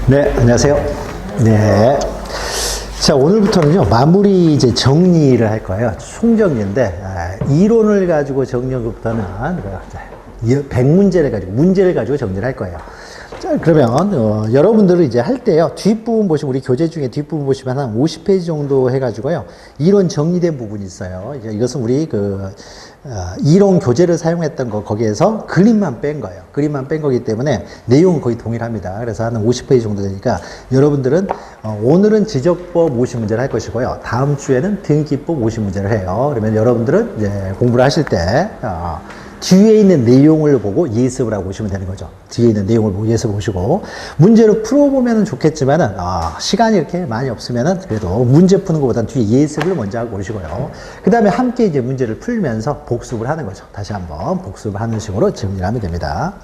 네, 안녕하세요. 네. 자, 오늘부터는요, 마무리 이제 정리를 할 거예요. 총정리인데, 이론을 가지고 정리한 것보다는 100문제를 가지고, 문제를 가지고 정리를 할 거예요. 자, 그러면, 여러분들은 이제 할 때요, 뒷부분 보시면, 우리 교재 중에 뒷부분 보시면 한 50페이지 정도 해가지고요, 이론 정리된 부분이 있어요. 이제 이것은 우리 이론 교재를 사용했던 거, 거기에서 그림만 뺀 거예요. 그림만 뺀 거기 때문에 내용은 거의 동일합니다. 그래서 한 50페이지 정도 되니까 여러분들은, 오늘은 지적법 50문제를 할 것이고요. 다음 주에는 등기법 50문제를 해요. 그러면 여러분들은 이제 공부를 하실 때, 뒤에 있는 내용을 보고 예습을 하고 오시면 되는 거죠. 뒤에 있는 내용을 보고 예습을 보시고, 문제를 풀어보면 좋겠지만은, 시간이 이렇게 많이 없으면은, 그래도 문제 푸는 것보다는 뒤에 예습을 먼저 하고 오시고요. 그 다음에 함께 이제 문제를 풀면서 복습을 하는 거죠. 다시 한번 복습을 하는 식으로 정리를 하면 됩니다.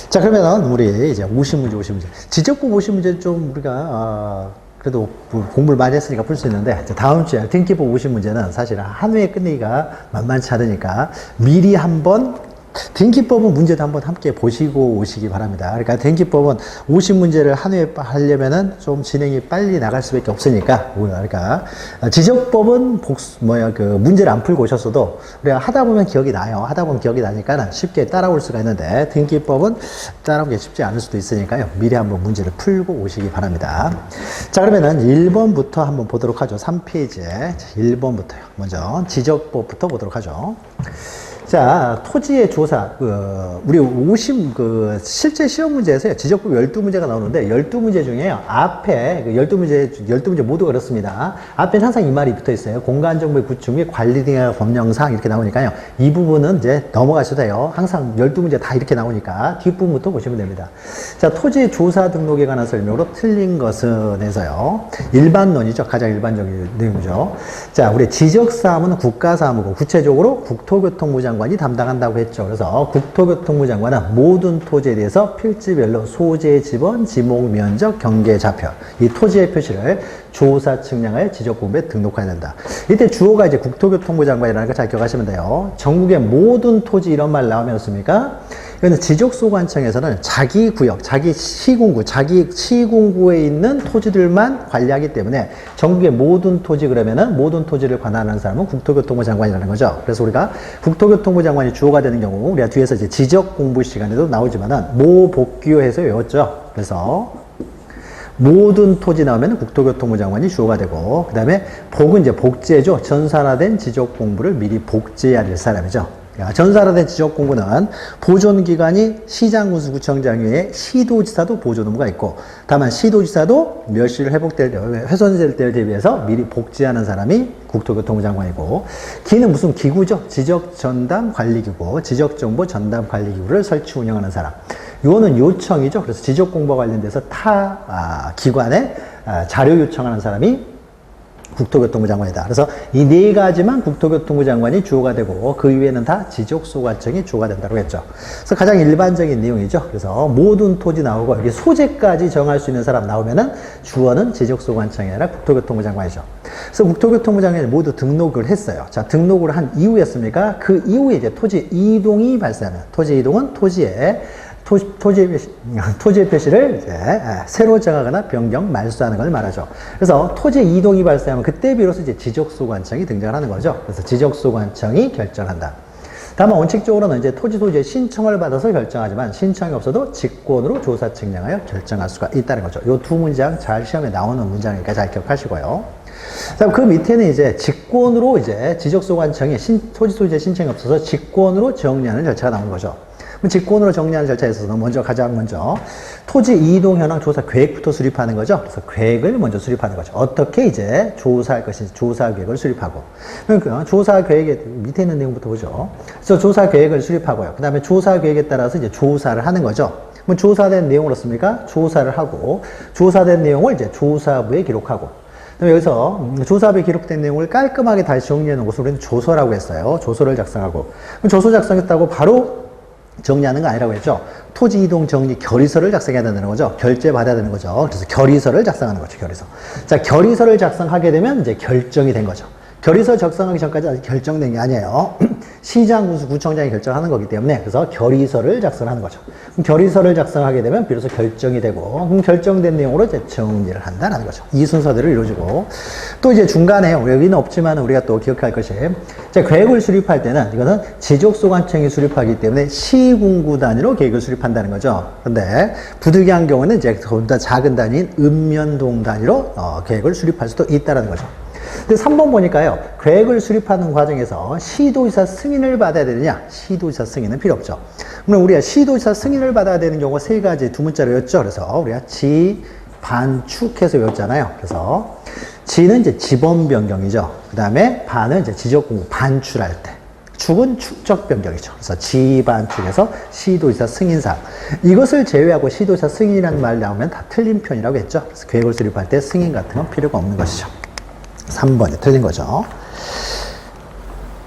자, 그러면 우리 이제 50문제. 지적법 50문제 좀 우리가, 그래도 공부를 많이 했으니까 풀 수 있는데, 다음 주에 등기법 50문제는 사실 한 회에 끝내기가 만만치 않으니까 미리 한번 등기법은 문제도 한번 함께 보시고 오시기 바랍니다. 그러니까 등기법은 50문제를 한 회에 하려면은 좀 진행이 빨리 나갈 수밖에 없으니까, 그러니까 지적법은 문제를 안 풀고 오셨어도 우리가 하다 보면 기억이 나요. 하다 보면 기억이 나니까 쉽게 따라올 수가 있는데, 등기법은 따라오기 쉽지 않을 수도 있으니까요. 미리 한번 문제를 풀고 오시기 바랍니다. 자, 그러면은 1번부터 한번 보도록 하죠. 3페이지에 1번부터요. 먼저 지적법부터 보도록 하죠. 자, 토지의 조사, 우리 실제 시험 문제에서요, 지적법 12문제가 나오는데, 12문제 중에요, 앞에, 12문제 모두 그렇습니다. 앞에는 항상 이 말이 붙어 있어요. 공간정보의 구축 및 관리 등의 법령상 이렇게 나오니까요. 이 부분은 이제 넘어가셔도 돼요. 항상 12문제 다 이렇게 나오니까 뒷부분부터 보시면 됩니다. 자, 토지의 조사 등록에 관한 설명으로 틀린 것은 해서요. 일반론이죠. 가장 일반적인 내용이죠. 자, 우리 지적사무는 국가사무고, 구체적으로 국토교통부 장관이 담당한다고 했죠. 그래서 국토교통부 장관은 모든 토지에 대해서 필지별로 소재 지번, 지목 면적, 경계 좌표, 이 토지의 표시를 조사 측량하여 지적공부에 등록해야 된다. 이때 주어가 이제 국토교통부 장관이라는 걸 잘 기억하시면 돼요. 전국의 모든 토지 이런 말 나오면 어떻습니까? 이거는 지적소관청에서는 자기 구역, 자기 시군구에 있는 토지들만 관리하기 때문에 전국의 모든 토지 그러면은 모든 토지를 관할하는 사람은 국토교통부 장관이라는 거죠. 그래서 우리가 국토교통부 장관이 주어가 되는 경우 우리가 뒤에서 이제 지적 공부 시간에도 나오지만은 모복귀어해서 외웠죠. 그래서 모든 토지 나오면 국토교통부 장관이 주어가 되고, 그 다음에 복은 이제 복제죠. 전산화된 지적 공부를 미리 복제해야 될 사람이죠. 전산화된 지적 공부는 보존기관이 시장군수구청장 외에 시도지사도 보존 의무가 있고, 다만 시도지사도 멸실을 훼손될 때를 대비해서 미리 복제하는 사람이 국토교통부 장관이고, 기는 무슨 기구죠? 지적전담관리기구, 지적정보전담관리기구를 설치 운영하는 사람. 요거는 요청이죠. 그래서 지적공부와 관련돼서 타 기관에 자료 요청하는 사람이 국토교통부 장관이다. 그래서 이 네 가지만 국토교통부 장관이 주어가 되고, 그 이외에는 다 지적소관청이 주어가 된다고 했죠. 그래서 가장 일반적인 내용이죠. 그래서 모든 토지 나오고 여기 소재까지 정할 수 있는 사람 나오면은 주어는 지적소관청이 아니라 국토교통부 장관이죠. 그래서 국토교통부 장관이 모두 등록을 했어요. 자, 등록을 한 이후였습니까? 그 이후에 이제 토지 이동이 발생하면, 토지 이동은 토지의 표시를 이제 새로 정하거나 변경, 말소하는 걸 말하죠. 그래서 토지 이동이 발생하면 그때 비로소 이제 지적소관청이 등장을 하는 거죠. 그래서 지적소관청이 결정한다. 다만 원칙적으로는 이제 토지소유의 신청을 받아서 결정하지만 신청이 없어도 직권으로 조사 측량하여 결정할 수가 있다는 거죠. 이 두 문장 잘 시험에 나오는 문장이니까 잘 기억하시고요. 자, 그 밑에는 이제 직권으로 이제 지적소관청이 토지소유의 신청이 없어서 직권으로 정리하는 절차가 나오는 거죠. 직권으로 정리하는 절차에 있어서 가장 먼저 토지 이동 현황 조사 계획부터 수립하는 거죠. 그래서 계획을 먼저 수립하는 거죠. 어떻게 이제 조사할 것인지 조사 계획을 수립하고, 그러니까 조사 계획에 밑에 있는 내용부터 보죠. 그래서 조사 계획을 수립하고요. 그 다음에 조사 계획에 따라서 이제 조사를 하는 거죠. 그럼 조사된 내용을 어떻습니까? 조사를 하고, 조사된 내용을 이제 조사부에 기록하고, 여기서 조사부에 기록된 내용을 깔끔하게 다시 정리해 놓은 것을 우리는 조서라고 했어요. 조서를 작성하고, 그럼 조서 작성했다고 바로 정리하는 거 아니라고 했죠. 토지 이동 정리 결의서를 작성해야 된다는 거죠. 결제 받아야 되는 거죠. 그래서 결의서를 작성하는 거죠. 결의서. 자, 결의서를 작성하게 되면 이제 결정이 된 거죠. 결의서 작성하기 전까지 아직 결정된 게 아니에요. 시장 구청장이 결정하는 거기 때문에 그래서 결의서를 작성하는 거죠. 그럼 결의서를 작성하게 되면 비로소 결정이 되고 그럼 결정된 내용으로 이제 정리를 한다는 거죠. 이 순서대로 이루어지고 또 이제 중간에 여기는 없지만 우리가 또 기억할 것이 계획을 수립할 때는 이거는 지적소관청이 수립하기 때문에 시군구 단위로 계획을 수립한다는 거죠. 그런데 부득이한 경우는 이제 보다 작은 단위인 읍면동 단위로 계획을 수립할 수도 있다는 거죠. 근데 3번 보니까요, 계획을 수립하는 과정에서 시도지사 승인을 받아야 되느냐? 시도지사 승인은 필요 없죠. 그럼 우리가 시도지사 승인을 받아야 되는 경우가 세 가지 두 문자로 외웠죠. 그래서 우리가 지, 반, 축해서 외웠잖아요. 그래서 지는 이제 지번 변경이죠. 그 다음에 반은 이제 지적공고 반출할 때. 축은 축적 변경이죠. 그래서 지반축에서 시도지사 승인사항. 이것을 제외하고 시도지사 승인이라는 말 나오면 다 틀린 편이라고 했죠. 그래서 계획을 수립할 때 승인 같은 건 필요가 없는 것이죠. 3번이 틀린 거죠.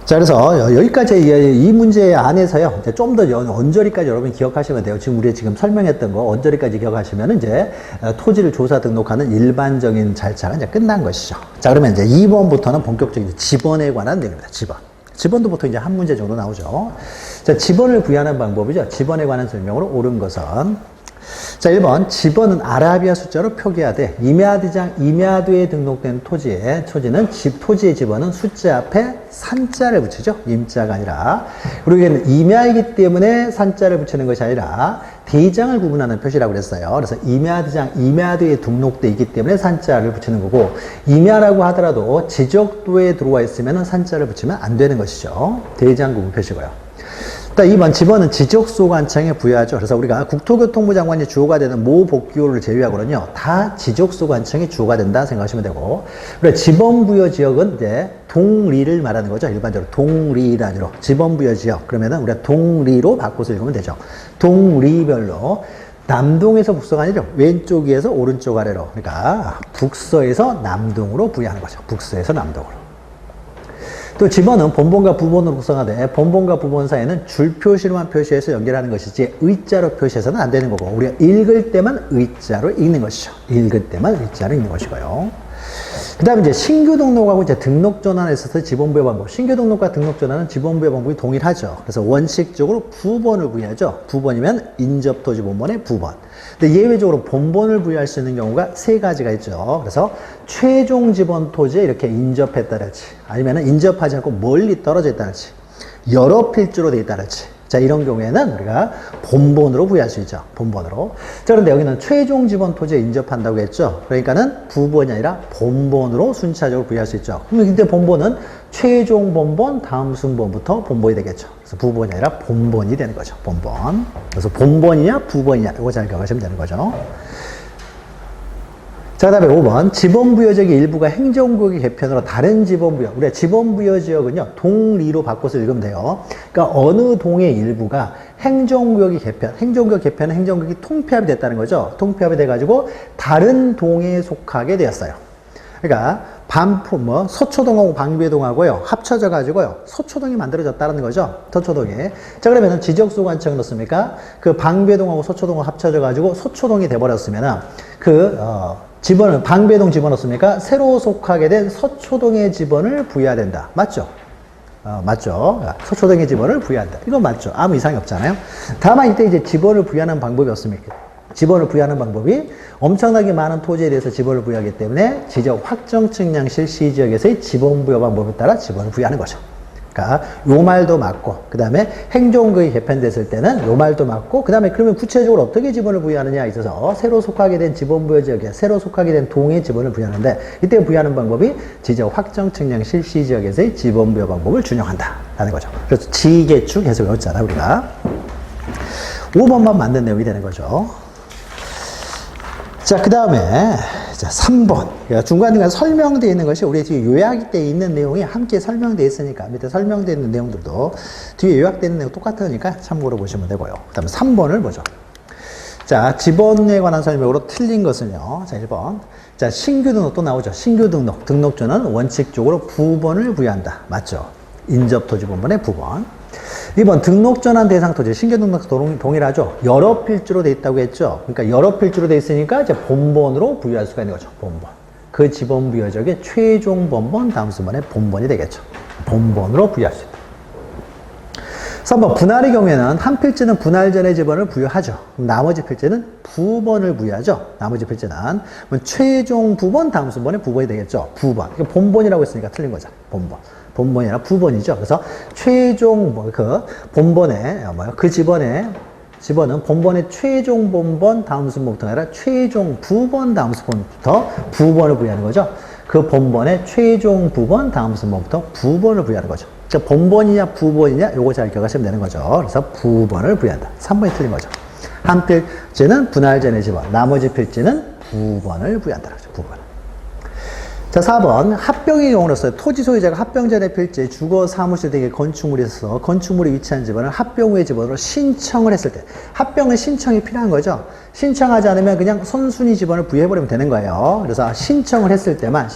자, 그래서 여기까지 이 문제 안에서요, 좀 더 언저리까지 여러분이 기억하시면 돼요. 지금 우리 지금 설명했던 거 언저리까지 기억하시면 이제 토지를 조사 등록하는 일반적인 절차가 이제 끝난 것이죠. 자, 그러면 이제 2번부터는 본격적인 지번에 관한 내용입니다. 지번도 보통 이제 한 문제 정도 나오죠. 자, 지번을 부여하는 방법이죠. 지번에 관한 설명으로 옳은 것은 자, 1번 지번은 아라비아 숫자로 표기하되 임야도에 등록된 토지는 토지의 지번은 숫자 앞에 산자를 붙이죠. 임자가 아니라. 그리고 이게 임야이기 때문에 산자를 붙이는 것이 아니라 대장을 구분하는 표시라고 그랬어요. 그래서 임야도에 등록돼 있기 때문에 산자를 붙이는 거고, 임야라고 하더라도 지적도에 들어와 있으면 산자를 붙이면 안 되는 것이죠. 대장 구분 표시고요. 2번 지번은 지적소관청에 부여하죠. 그래서 우리가 국토교통부 장관이 주어가 되는 모 복귀호를 제외하고는요, 다 지적소관청이 주어가 된다 생각하시면 되고, 그래 지번 부여 지역은 이제 동리를 말하는 거죠. 일반적으로 동리 단위로 지번 부여 지역 그러면은 우리가 동리로 바꿔서 읽으면 되죠. 동리별로 남동에서 북서가 아니죠. 왼쪽 위에서 오른쪽 아래로, 그러니까 북서에서 남동으로 부여하는 거죠. 북서에서 남동으로. 또 지번은 본본과 부본으로 구성하되 본본과 부본 사이에는 줄 표시로만 표시해서 연결하는 것이지 의자로 표시해서는 안 되는 거고, 우리가 읽을 때만 의자로 읽는 것이죠. 읽을 때만 의자로 읽는 것이고요. 그 다음에 이제 신규 등록하고 이제 등록 전환에 있어서 지번 부여 방법. 신규 등록과 등록 전환은 지번 부여 방법이 동일하죠. 그래서 원칙적으로 부번을 부여하죠. 부번이면 인접토지 본번의 부번. 근데 예외적으로 본번을 부여할 수 있는 경우가 세 가지가 있죠. 그래서 최종 지번 토지에 이렇게 인접했다랄지, 아니면 인접하지 않고 멀리 떨어져 있다랄지, 여러 필지로 되어 있다랄지. 자, 이런 경우에는 우리가 본번으로 부여할 수 있죠. 본번으로. 자, 그런데 여기는 최종 지번 토지에 인접한다고 했죠. 그러니까는 부번이 아니라 본번으로 순차적으로 부여할 수 있죠. 그럼 근데 본번은 최종 본번, 다음 순번부터 본번이 되겠죠. 그래서 부번이 아니라 본번이 되는 거죠. 본번. 그래서 본번이냐, 부번이냐, 이거 잘 기억하시면 되는 거죠. 자, 그 다음에 5번. 지번부여지역의 일부가 행정구역의 개편으로 다른 지번부여. 우리가 지번부여지역은요, 동리로 바꿔서 읽으면 돼요. 그러니까 어느 동의 일부가 행정구역의 개편, 행정구역 개편은 행정구역이 통폐합이 됐다는 거죠. 통폐합이 돼가지고 다른 동에 속하게 되었어요. 그러니까 서초동하고 방배동하고요, 합쳐져가지고요, 서초동이 만들어졌다는 거죠. 서초동이. 자, 그러면은 지적소관청이 넣습니까? 그 방배동하고 서초동을 합쳐져가지고 서초동이 돼버렸으면은 지번을 방배동 집어넣습니까? 새로 속하게 된 서초동의 지번을 부여해야 된다. 맞죠? 맞죠? 서초동의 지번을 부여한다. 이건 맞죠? 아무 이상이 없잖아요. 다만 이때 이제 지번을 부여하는 방법이 없습니까? 지번을 부여하는 방법이 엄청나게 많은 토지에 대해서 지번을 부여하기 때문에 지적 확정 측량 실시 지역에서의 지번 부여 방법에 따라 지번을 부여하는 거죠. 그러니까 요 말도 맞고, 그 다음에 행정구역이 개편됐을 때는 요 말도 맞고, 그 다음에 그러면 구체적으로 어떻게 지번을 부여하느냐에 있어서 새로 속하게 된 지번부여 지역에 새로 속하게 된 동에 지번을 부여하는데, 이때 부여하는 방법이 지적 확정 측량 실시 지역에서의 지번부여 방법을 준용한다라는 거죠. 그래서 지개축 해석을 했잖아 우리가. 5번만 만든 내용이 되는 거죠. 자, 그 다음에, 자, 3번. 중간중간 설명되어 있는 것이 우리 뒤에 요약되어 있는 내용이 함께 설명되어 있으니까, 밑에 설명되어 있는 내용들도 뒤에 요약되어 있는 내용 똑같으니까 참고로 보시면 되고요. 그 다음에 3번을 보죠. 자, 지번에 관한 설명으로 틀린 것은요. 자, 1번. 자, 신규 등록 또 나오죠. 신규 등록. 등록조는 원칙적으로 부번을 부여한다. 맞죠? 인접토지 본번의 부번. 2번 등록 전환 대상 토지, 신규 등록 동일하죠. 여러 필지로 돼 있다고 했죠. 그러니까 여러 필지로 돼 있으니까 이제 본번으로 부여할 수가 있는 거죠. 본번. 그 지번 부여적의 최종 본번, 다음 순번의 본번이 되겠죠. 본번으로 부여할 수 있다. 3번 분할의 경우에는 한 필지는 분할 전의 지번을 부여하죠. 그럼 나머지 필지는 부번을 부여하죠. 나머지 필지는 그럼 최종 부번 다음 순번의 부번이 되겠죠. 부번. 이거 본번이라고 했으니까 틀린 거죠. 본번. 본번이 아니라 부번이죠. 그래서 최종 그 본번의 그 집어는 본번의 최종 본번 다음 순번부터가 아니라 최종 부번 다음 순번부터 부번을 부여하는 거죠. 그 본번의 최종 부번 다음 순번부터 부번을 부여하는 거죠. 그러니까 본번이냐 부번이냐 요거 잘 기억하시면 되는 거죠. 그래서 부번을 부여한다. 3번이 틀린 거죠. 한 필지는 분할 전의 집어, 나머지 필지는 부번을 부여한다. 부번. 자, 4번 합병의 경우로서 토지 소유자가 합병 전의 필지에 주거, 사무실 등의 건축물이 있어서 건축물이 위치한 집안을 합병 후의 집안으로 신청을 했을 때, 합병은 신청이 필요한 거죠. 신청하지 않으면 그냥 선순위 집안을 부여해버리면 되는 거예요. 그래서 신청을 했을 때만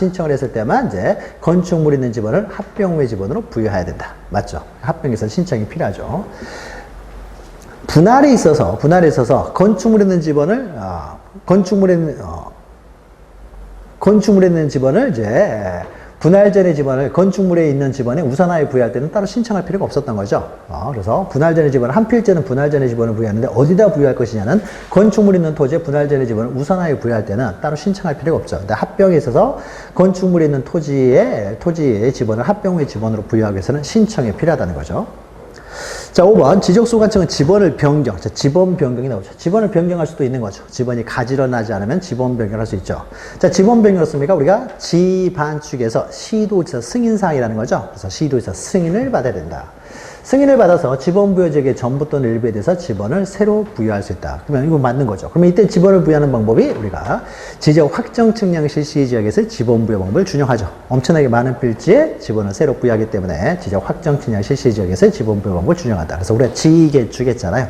이제 건축물 있는 집안을 합병 후의 집안으로 부여해야 된다. 맞죠? 합병에서 신청이 필요하죠. 분할에 있어서 건축물 있는 집안을 건축물에 있는 집안을 이제 분할 전의 집안을 건축물에 있는 집안에 우선하에 부여할 때는 따로 신청할 필요가 없었던 거죠. 그래서 분할 전의 집안을 한 필지는 분할 전의 집안을 부여하는데 어디다 부여할 것이냐는 건축물 있는 토지에 분할 전의 집안을 우선하에 부여할 때는 따로 신청할 필요가 없죠. 근데 합병에 있어서 건축물에 있는 토지의 집안을 합병의 집안으로 부여하기 위해서는 신청이 필요하다는 거죠. 자, 5번 지적소관청은 집원을 변경. 자, 집원 변경이 나오죠. 집원을 변경할 수도 있는 거죠. 집원이 가지런하지 않으면 집원 변경할 수 있죠. 자, 집원 변경이었습니까? 우리가 지반축에서 시도지사 승인사항이라는 거죠. 그래서 시도지사 승인을 받아야 된다. 승인을 받아서 집원 부여지역의 전부 또는 일부에 대해서 집원을 새로 부여할 수 있다. 그러면 이거 맞는 거죠. 그러면 이때 집원을 부여하는 방법이 우리가 지적 확정 측량 실시 지역에서 집원 부여 방법을 준용하죠. 엄청나게 많은 필지에 집원을 새로 부여하기 때문에 지적 확정 측량 실시 지역에서 집원 부여 방법을 준용한다. 그래서 우리가 지개축했잖아요.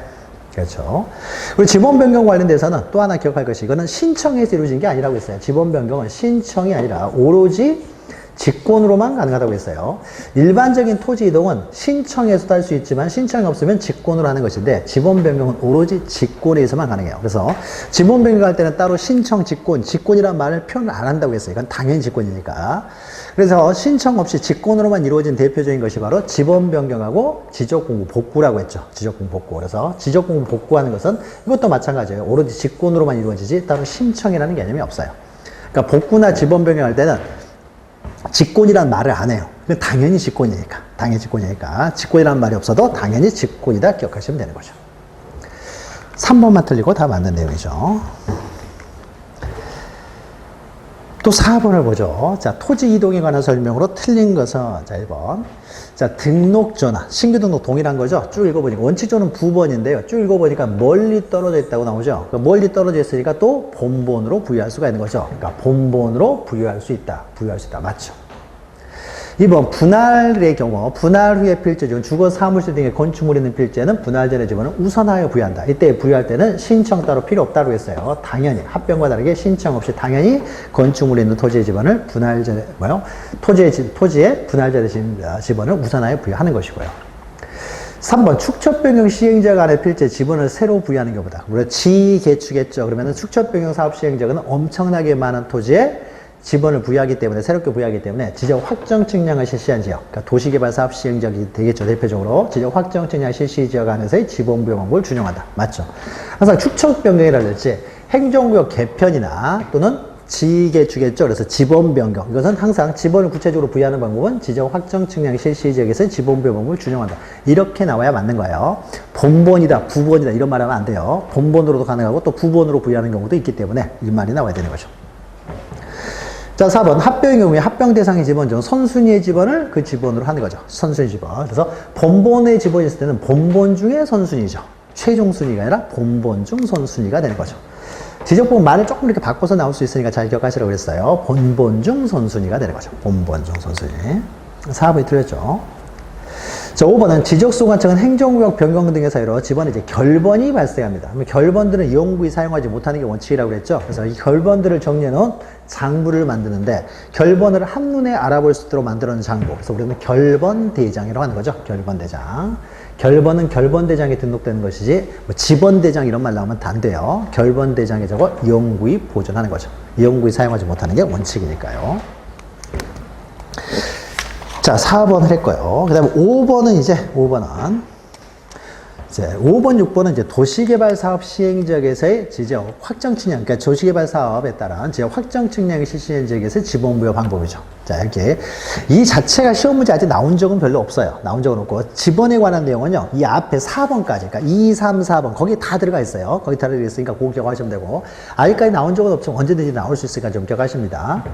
그렇죠. 그리고 집원 변경 관련돼서는 또 하나 기억할 것이 이거는 신청에서 이루어진 게 아니라고 했어요. 집원 변경은 신청이 아니라 오로지 직권으로만 가능하다고 했어요. 일반적인 토지 이동은 신청해서도 할 수 있지만 신청이 없으면 직권으로 하는 것인데 집원 변경은 오로지 직권에 의해서만 가능해요. 그래서 집원 변경할 때는 따로 신청, 직권이란 말을 표현을 안 한다고 했어요. 이건 당연히 직권이니까. 그래서 신청 없이 직권으로만 이루어진 대표적인 것이 바로 집원 변경하고 지적공부 복구라고 했죠. 지적공부 복구. 그래서 지적공부 복구하는 것은 이것도 마찬가지예요. 오로지 직권으로만 이루어지지 따로 신청이라는 개념이 없어요. 그러니까 복구나 집원 변경할 때는 직권이란 말을 안 해요. 당연히 직권이니까. 직권이란 말이 없어도 당연히 직권이다 기억하시면 되는 거죠. 3번만 틀리고 다 맞는 내용이죠. 또 4번을 보죠. 자, 토지 이동에 관한 설명으로 틀린 것은, 자, 1번. 자, 등록 전환. 신규 등록 동일한 거죠. 쭉 읽어보니까. 원칙적으로는 부번인데요. 쭉 읽어보니까 멀리 떨어져 있다고 나오죠. 그러니까 멀리 떨어져 있으니까 또 본번으로 부여할 수가 있는 거죠. 그러니까 본번으로 부여할 수 있다. 맞죠. 2번 분할의 경우 분할 후의 필지 중 주거 사무실 등의 건축물이 있는 필지에는 분할 전의 집원을 우선하여 부여한다. 이때 부여할 때는 신청 따로 필요 없다고 했어요. 당연히 합병과 다르게 신청 없이 당연히 건축물이 있는 토지의 집원을 분할 전에 토지의 분할 전의 집원을 우선하여 부여하는 것이고요. 3번 축척 변경 시행자 간의 필지에 지번을 새로 부여하는 경우다. 우리가 지개축했죠. 그러면은 축척 변경 사업 시행자는 엄청나게 많은 토지에 지번을 부여하기 때문에, 새롭게 부여하기 때문에 지적 확정 측량을 실시한 지역, 그러니까 도시개발 사업 시행지역이 되겠죠. 대표적으로 지적 확정 측량 실시 지역 안에서의 지번 부여 방법을 준용한다. 맞죠? 항상 축척 변경이라든지 행정구역 개편이나 또는 지개축했죠. 그래서 지번 변경. 이것은 항상 지번을 구체적으로 부여하는 방법은 지적 확정 측량 실시 지역에서의 지번 부여 방법을 준용한다. 이렇게 나와야 맞는 거예요. 본번이다, 부번이다 이런 말 하면 안 돼요. 본번으로도 가능하고 또 부번으로 부여하는 경우도 있기 때문에 이 말이 나와야 되는 거죠. 자, 4번 합병의 경우에 합병 대상의 집원 중 선순위의 집원을 그 집원으로 하는 거죠. 선순위 집원. 그래서 본번의 집원이 있을 때는 본번 중에 선순위죠. 최종 순위가 아니라 본번 중 선순위가 되는 거죠. 지적보면 말을 조금 이렇게 바꿔서 나올 수 있으니까 잘 기억하시라고 그랬어요. 본번 중 선순위가 되는 거죠. 본번 중 선순위. 4번이 틀렸죠. 자, 5번은 지적소관청은 행정구역 변경 등의 사유로 집원에 이제 결번이 발생합니다. 그러면 결번들은 이용구에 사용하지 못하는 게 원칙이라고 그랬죠. 그래서 이 결번들을 정리해 놓은 장부를 만드는데 결번을 한눈에 알아볼 수 있도록 만들어 놓은 장부. 그래서 우리는 결번대장이라고 하는 거죠. 결번대장. 결번은 결번대장에 등록되는 것이지 뭐 지번대장 이런 말 나오면 안 돼요. 결번대장에 적어 이용구에 보존하는 거죠. 이용구에 사용하지 못하는 게 원칙이니까요. 자, 4번을 했고요. 그 다음에 5번은 이제 5번은 이제 5번, 6번은 이제 도시개발 사업 시행 지역에서의 지적 확정 측량, 그러니까 도시개발 사업에 따른 지역 확정 측량이 실시된 지역에서의 지분 부여 방법이죠. 자, 이렇게 이 자체가 시험 문제 아직 나온 적은 별로 없어요. 나온 적은 없고 지번에 관한 내용은요. 이 앞에 4번까지, 그러니까 2, 3, 4번 거기 다 들어가 있어요. 거기 다 들어가 있으니까 그거 기억하시면 되고 아직까지 나온 적은 없지만 언제든지 나올 수 있으니까 좀 기억하십니다.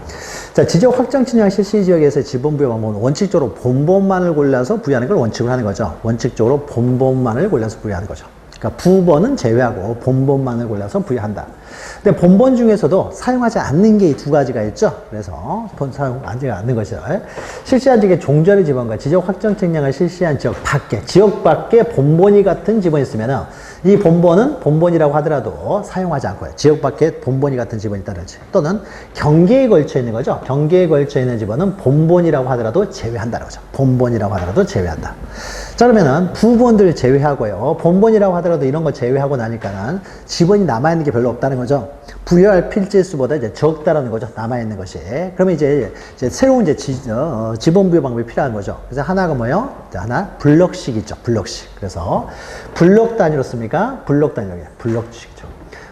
자, 지적 확정 측량 실시 지역에서의 지분 부여 방법은 원칙적으로 본본만을 골라서 부여하는 걸 원칙으로 하는 거죠. 원칙적으로 본본만을 골라서 부여하는 거죠. 그러니까 부본은 제외하고 본본만을 골라서 부여한다. 근데 본본 중에서도 사용하지 않는 게 이 두 가지가 있죠. 그래서 사용하지 않는 것이죠. 실시한 지역의 종전의 지번과 지적 확정 측량을 실시한 지역 밖에 본본이 같은 지번이 있으면은 이 본본은 본본이라고 하더라도 사용하지 않고요. 지역 밖에 본본이 같은 지번이 있다든지 또는 경계에 걸쳐 있는 거죠. 경계에 걸쳐 있는 지번은 본본이라고 하더라도 제외한다는 거죠. 본본이라고 하더라도 제외한다. 자, 그러면은 부본들 제외하고요. 본본이라고 하더라도 이런 거 제외하고 나니까는 지번이 남아있는 게 별로 없다는 거죠. 부여할 필지 수보다 이제 적다라는 거죠. 남아있는 것이. 그러면 이제 새로운 지번 부여 방법이 필요한 거죠. 그래서 하나가 뭐예요? 하나, 블럭식 있죠. 블럭식. 그래서 블럭 단위로 씁니까? 블럭 단위로. 블럭식이죠.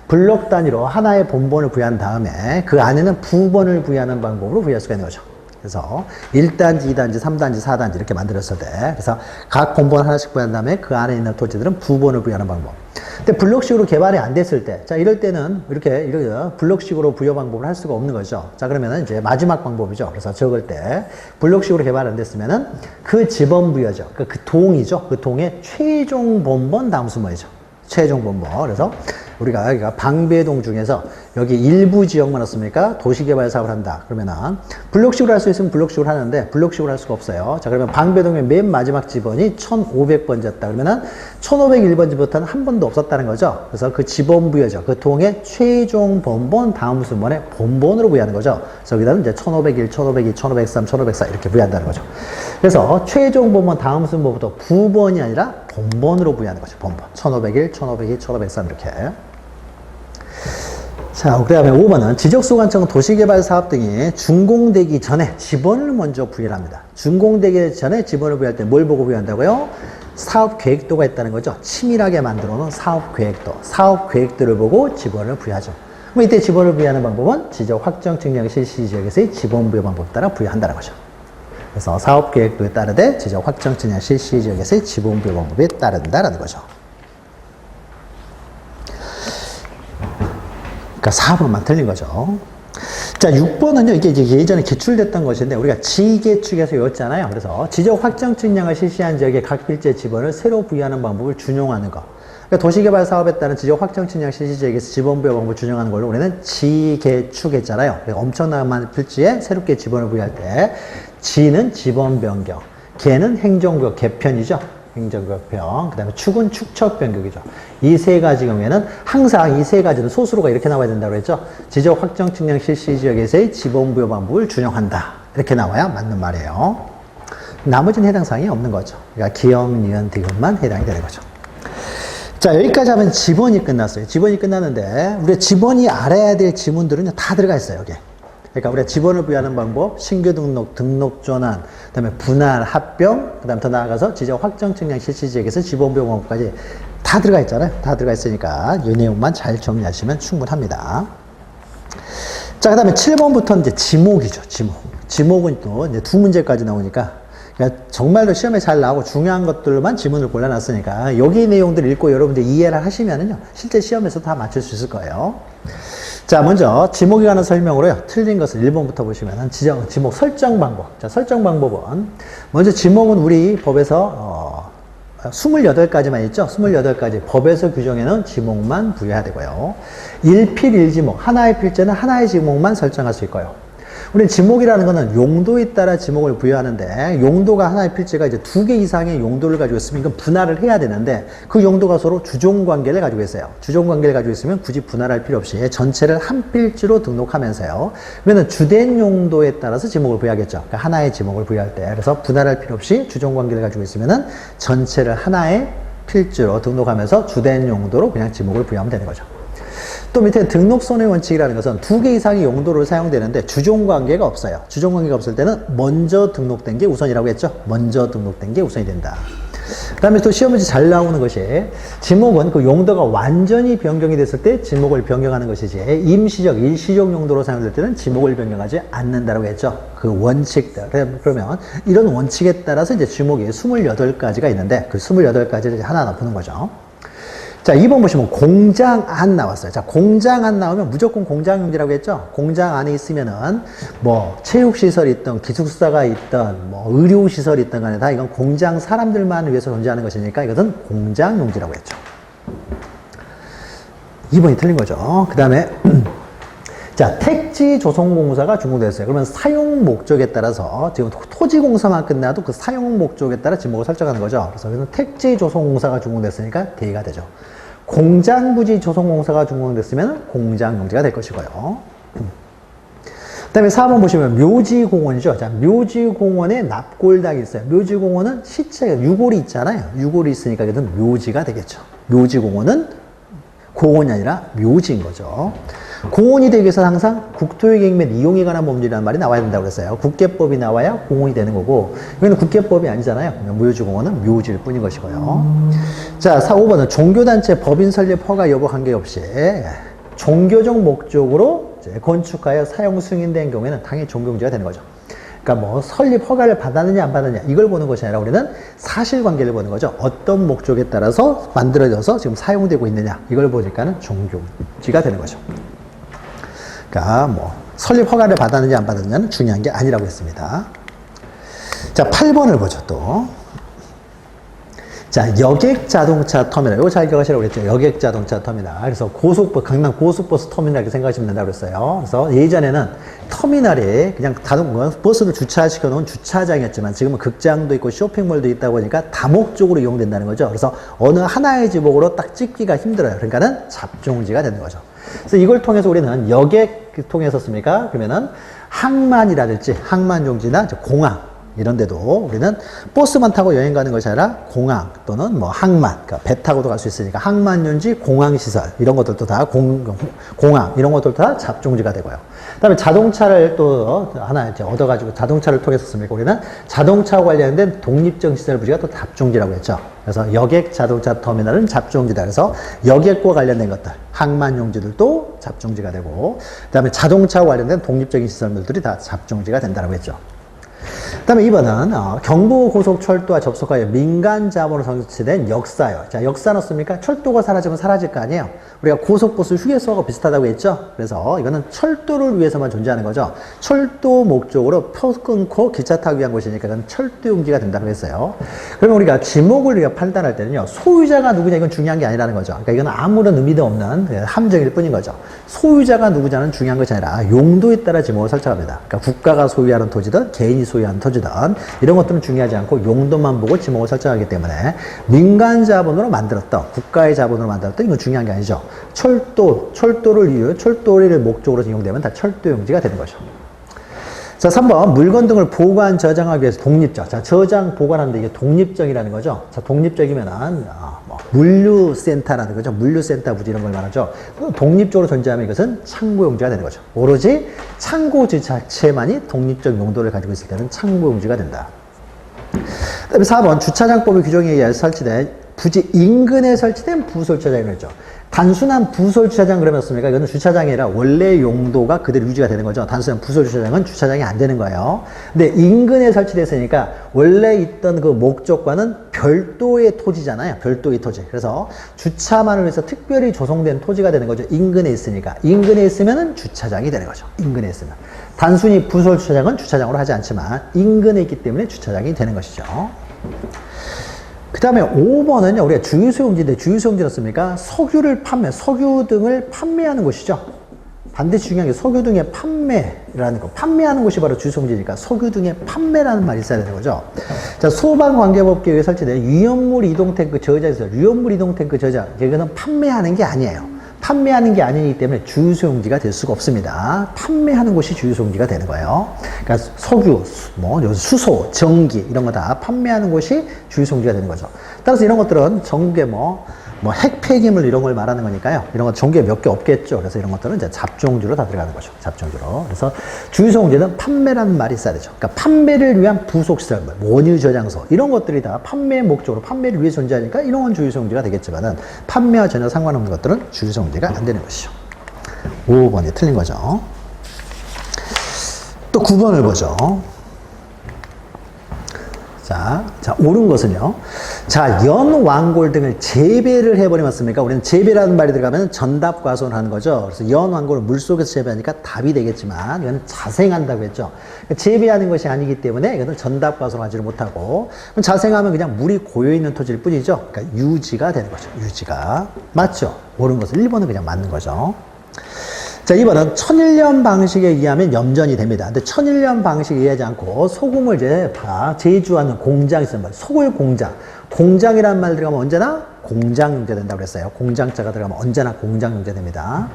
블럭 단위로 하나의 본본을 부여한 다음에 그 안에는 부본을 부여하는 방법으로 부여할 수가 있는 거죠. 그래서 1단지, 2단지, 3단지, 4단지 이렇게 만들었을 때 그래서 각 본본 하나씩 부여한 다음에 그 안에 있는 토지들은 부본을 부여하는 방법. 근데 블록식으로 개발이 안 됐을 때, 자, 이럴 때는 이렇게 블록식으로 부여 방법을 할 수가 없는 거죠. 자, 그러면은 이제 마지막 방법이죠. 그래서 적을 때 블록식으로 개발 안 됐으면은 그 지번 부여죠. 그 동이죠. 그 동의 최종 본본 다음 순번이죠. 최종 본본. 그래서 우리가 여기가 방배동 중에서 여기 일부 지역만 없습니까? 도시개발 사업을 한다. 그러면은 블록식으로 할 수 있으면 블록식으로 하는데 블록식으로 할 수가 없어요. 자, 그러면 방배동의 맨 마지막 지번이 1500번지였다. 그러면은 1501번지부터는 한 번도 없었다는 거죠. 그래서 그 지번 부여죠. 그 동의 최종 본본 다음 순번에 본본으로 부여하는 거죠. 그래서 여기다는 이제 1501, 1502, 1503, 1504 이렇게 부여한다는 거죠. 그래서 최종 본본 다음 순번부터 부본이 아니라 본본으로 부여하는 거죠. 본본. 1501, 1502, 1503 이렇게. 자, 그 다음에 5번은 지적소관청은 도시개발 사업 등이 준공되기 전에 지번을 먼저 부여를 합니다. 준공되기 전에 지번을 부여할 때 뭘 보고 부여한다고요? 사업 계획도가 있다는 거죠. 치밀하게 만들어 놓은 사업 계획도. 사업 계획도를 보고 지번을 부여하죠. 그럼 이때 지번을 부여하는 방법은 지적 확정 측량 실시 지역에서의 지번 부여 방법에 따라 부여한다는 거죠. 그래서 사업 계획도에 따르되 지적 확정 측량 실시 지역에서의 지번 부여 방법에 따른다라는 거죠. 그러니까 4번만 틀린 거죠. 자, 6번은요, 이게 이제 예전에 기출됐던 것인데, 우리가 지계축에서 외웠잖아요. 그래서 지적 확정 측량을 실시한 지역의 각 필지의 지번을 새로 부여하는 방법을 준용하는 거. 그러니까 도시개발 사업에 따른 지적 확정 측량 실시 지역에서 지번 부여 방법을 준용하는 걸로 우리는 지계축 했잖아요. 엄청난 많은 필지에 새롭게 지번을 부여할 때, 지는 지번 변경, 개는 행정구역 개편이죠. 행정구역평, 그 다음에 축은 축척 변경이죠. 이 세 가지 경우에는 항상 이 세 가지는 소수로가 이렇게 나와야 된다고 했죠. 지적 확정 측량 실시 지역에서의 지번 부여 방법을 준용한다. 이렇게 나와야 맞는 말이에요. 나머지는 해당 사항이 없는 거죠. 그러니까 기역, 니은, 디귿만 해당이 되는 거죠. 자, 여기까지 하면 지번이 끝났어요. 지번이 끝났는데 우리가 지번이 알아야 될 지문들은 다 들어가 있어요. 여기. 그러니까 우리가 지번을 부여하는 방법, 신규 등록, 등록 전환, 그다음에 분할, 합병, 그다음 더 나아가서 지적 확정 측량 실시 지역에서 지번 부여 방법까지 다 들어가 있잖아요. 다 들어가 있으니까 이 내용만 잘 정리하시면 충분합니다. 자, 그다음에 7번부터 이제 지목이죠. 지목은 또 이제 두 문제까지 나오니까 그러니까 정말로 시험에 잘 나오고 중요한 것들만 지문을 골라놨으니까 여기 내용들 읽고 여러분들 이해를 하시면은요 실제 시험에서 다 맞출 수 있을 거예요. 자, 먼저 지목에 관한 설명으로요. 틀린 것을 1번부터 보시면은 지목 설정 방법. 자, 설정 방법은 먼저 지목은 우리 법에서 28가지만 있죠. 28가지 법에서 규정해놓은 지목만 부여해야 되고요. 1필 1지목, 하나의 필지는 하나의 지목만 설정할 수 있고요. 우리는 지목이라는 것은 용도에 따라 지목을 부여하는데 용도가 하나의 필지가 이제 2개 이상의 용도를 가지고 있으면 이건 분할을 해야 되는데 그 용도가 서로 주종관계를 가지고 있어요. 주종관계를 가지고 있으면 굳이 분할할 필요 없이 전체를 한 필지로 등록하면서요. 그러면 주된 용도에 따라서 지목을 부여하겠죠. 그러니까 하나의 지목을 부여할 때. 그래서 분할할 필요 없이 주종관계를 가지고 있으면은 전체를 하나의 필지로 등록하면서 주된 용도로 그냥 지목을 부여하면 되는 거죠. 또 밑에 등록선의 원칙이라는 것은 2개 이상의 용도로 사용되는데 주종관계가 없어요. 주종관계가 없을 때는 먼저 등록된 게 우선이라고 했죠. 먼저 등록된 게 우선이 된다. 그 다음에 또 시험 문제 잘 나오는 것이 지목은 그 용도가 완전히 변경이 됐을 때 지목을 변경하는 것이지 임시적, 일시적 용도로 사용될 때는 지목을 변경하지 않는다고 했죠. 그 원칙들. 그러면 이런 원칙에 따라서 이제 지목이 28가지가 있는데 그 28가지를 하나하나 보는 거죠. 자, 2번 보시면 공장 안 나왔어요. 자, 공장 안 나오면 무조건 공장용지라고 했죠. 공장 안에 있으면은 뭐 체육시설이 있던 기숙사가 있던 뭐 의료시설이 있던 간에 다 이건 공장 사람들만 위해서 존재하는 것이니까 이것은 공장용지라고 했죠. 2번이 틀린 거죠. 그 다음에 자, 택지 조성공사가 준공되었어요. 그러면 사용 목적에 따라서 지금 토지공사만 끝나도 그 사용 목적에 따라 지목을 설정하는 거죠. 그래서 여기는 택지 조성공사가 준공됐으니까 대의가 되죠. 공장부지 조성공사가 준공됐으면 공장용지가 될 것이고요. 그 다음에 4번 보시면 묘지공원이죠. 자, 묘지공원에 납골당이 있어요. 묘지공원은 시체가 유골이 있잖아요. 유골이 있으니까 이것은 묘지가 되겠죠. 묘지공원은 공원이 아니라 묘지인 거죠. 공원이 되기 위해서 항상 국토유기행 및 이용에 관한 법률이라는 말이 나와야 된다고 그랬어요. 국계법이 나와야 공원이 되는 거고, 여기는 국계법이 아니잖아요. 묘지공원은 묘지일 뿐인 것이고요. 자, 5번은 종교단체 법인 설립 허가 여부 관계없이 종교적 목적으로 건축하여 사용 승인된 경우에는 당연히 종교용지가 되는 거죠. 그러니까 뭐 설립 허가를 받았느냐 안 받았느냐 이걸 보는 것이 아니라 우리는 사실관계를 보는 거죠. 어떤 목적에 따라서 만들어져서 지금 사용되고 있느냐 이걸 보니까는 종교용지가 되는 거죠. 그러니까 뭐 설립 허가를 받았느냐 안 받았느냐는 중요한 게 아니라고 했습니다. 자, 8번을 보죠 또. 자, 여객 자동차 터미널. 이거 잘 기억하시라고 그랬죠. 여객 자동차 터미널. 그래서 강남 고속버스 터미널 이렇게 생각하시면 된다고 그랬어요. 그래서 예전에는 터미널에 그냥 버스를 주차시켜 놓은 주차장이었지만 지금은 극장도 있고 쇼핑몰도 있다 보니까 다목적으로 이용된다는 거죠. 그래서 어느 하나의 지목으로 딱 찍기가 힘들어요. 그러니까는 잡종지가 되는 거죠. 그래서 이걸 통해서 우리는 여객 통해서 씁니까? 그러면은 항만이라든지 항만용지나 공항 이런 데도 우리는 버스만 타고 여행 가는 것이 아니라 공항 또는 뭐 항만, 그러니까 배 타고도 갈 수 있으니까 항만용지, 공항시설 이런 것들도 다 공항 이런 것들도 다 잡종지가 되고요. 그 다음에 자동차를 또 하나 이제 얻어가지고 자동차를 통해서 씁니까? 우리는 자동차와 관련된 독립적 시설 부지가 또 잡종지라고 했죠. 그래서 여객 자동차 터미널은 잡종지다. 그래서 여객과 관련된 것들, 항만용지들도 잡종지가 되고, 그 다음에 자동차와 관련된 독립적인 시설물들이 다 잡종지가 된다고 했죠. 그 다음에 2번은 경부고속철도와 접속하여 민간 자본으로 설치된 역사요. 자, 역사 넣습니까? 철도가 사라지면 사라질 거 아니에요. 우리가 고속버스 휴게소하고 비슷하다고 했죠. 그래서 이거는 철도를 위해서만 존재하는 거죠. 철도 목적으로 표 끊고 기차 타기 위한 곳이니까 이건 철도용지가 된다고 했어요. 그러면 우리가 지목을 우리가 판단할 때는요, 소유자가 누구냐 이건 중요한 게 아니라는 거죠. 그러니까 이건 아무런 의미도 없는 함정일 뿐인 거죠. 소유자가 누구냐는 중요한 것이 아니라 용도에 따라 지목을 설정합니다. 그러니까 국가가 소유하는 토지든 개인이 소유하는 토지든 이런 것들은 중요하지 않고 용도만 보고 지목을 설정하기 때문에 민간 자본으로 만들었던 국가의 자본으로 만들었던 이건 중요한 게 아니죠. 철도를 목적으로 이용되면 다 철도용지가 되는 거죠. 자, 3번 물건 등을 보관 저장하기 위해서 독립적. 자, 저장 보관하는데 이게 독립적이라는 거죠. 자, 독립적이면은 물류센터라는 거죠. 물류센터 부지 이런 걸 말하죠. 독립적으로 존재하면 이것은 창고용지가 되는 거죠. 오로지 창고지 자체만이 독립적 용도를 가지고 있을 때는 창고용지가 된다. 그다음에 4번 주차장법의 규정에 의해 설치된 부지 인근에 설치된 부설주차장이죠. 단순한 부설주차장 그러면 습니까? 이거는 주차장이 아니라 원래 용도가 그대로 유지가 되는 거죠. 단순한 부설주차장은 주차장이 안 되는 거예요. 근데 인근에 설치됐으니까 원래 있던 그 목적과는 별도의 토지잖아요. 별도의 토지. 그래서 주차만을 위해서 특별히 조성된 토지가 되는 거죠. 인근에 있으니까. 인근에 있으면은 주차장이 되는 거죠. 인근에 있으면. 단순히 부설주차장은 주차장으로 하지 않지만 인근에 있기 때문에 주차장이 되는 것이죠. 그 다음에 5번은요, 우리가 주유소용지인데 주유소용지는 습니까? 석유 등을 판매하는 곳이죠. 반드시 중요한 게 석유 등의 판매라는 거. 판매하는 곳이 바로 주유소용지니까 석유 등의 판매라는 말이 있어야 되는 거죠. 자, 소방관계법규에 설치된 위험물 이동탱크 저장이 있어요. 위험물 이동탱크 저장. 이거는 판매하는 게 아니에요. 판매하는 게 아니기 때문에 주유소용지가 될 수가 없습니다. 판매하는 곳이 주유소용지가 되는 거예요. 그러니까 석유, 수소, 전기 이런 거 다 판매하는 곳이 주유소용지가 되는 거죠. 따라서 이런 것들은 전국에 뭐 핵폐기물 이런 걸 말하는 거니까요. 이런 거 종류에 몇 개 없겠죠. 그래서 이런 것들은 이제 잡종주로 다 들어가는 거죠. 잡종주로. 그래서 주유소공제는 판매라는 말이 있어야 되죠. 그러니까 판매를 위한 부속시설, 원유 저장소 이런 것들이 다 판매 목적으로 판매를 위해 존재하니까 이런 건 주유소공제가 되겠지만은 판매와 전혀 상관없는 것들은 주유소공제가 안 되는 것이죠. 5번이 틀린 거죠. 또 9번을 보죠. 자, 옳은 것은요. 자, 연, 왕골 등을 재배를 해버리면 우리는 재배라는 말이 들어가면 전답과손을 하는 거죠. 그래서 연, 왕골을 물속에서 재배하니까 답이 되겠지만, 이거는 자생한다고 했죠. 그러니까 재배하는 것이 아니기 때문에 이거는 전답과손을 하지를 못하고, 그럼 자생하면 그냥 물이 고여있는 토지일 뿐이죠. 그러니까 유지가 되는 거죠. 유지가. 맞죠? 옳은 것은 1번은 그냥 맞는 거죠. 자, 2번은 천일염 방식에 의하면 염전이 됩니다. 근데 천일염 방식에 의하지 않고 소금을 이제 제조하는 공장이 있어요. 소금 공장. 공장이라는 말 들어가면 언제나 공장 용제 된다고 그랬어요. 공장자가 들어가면 언제나 공장 용제 됩니다.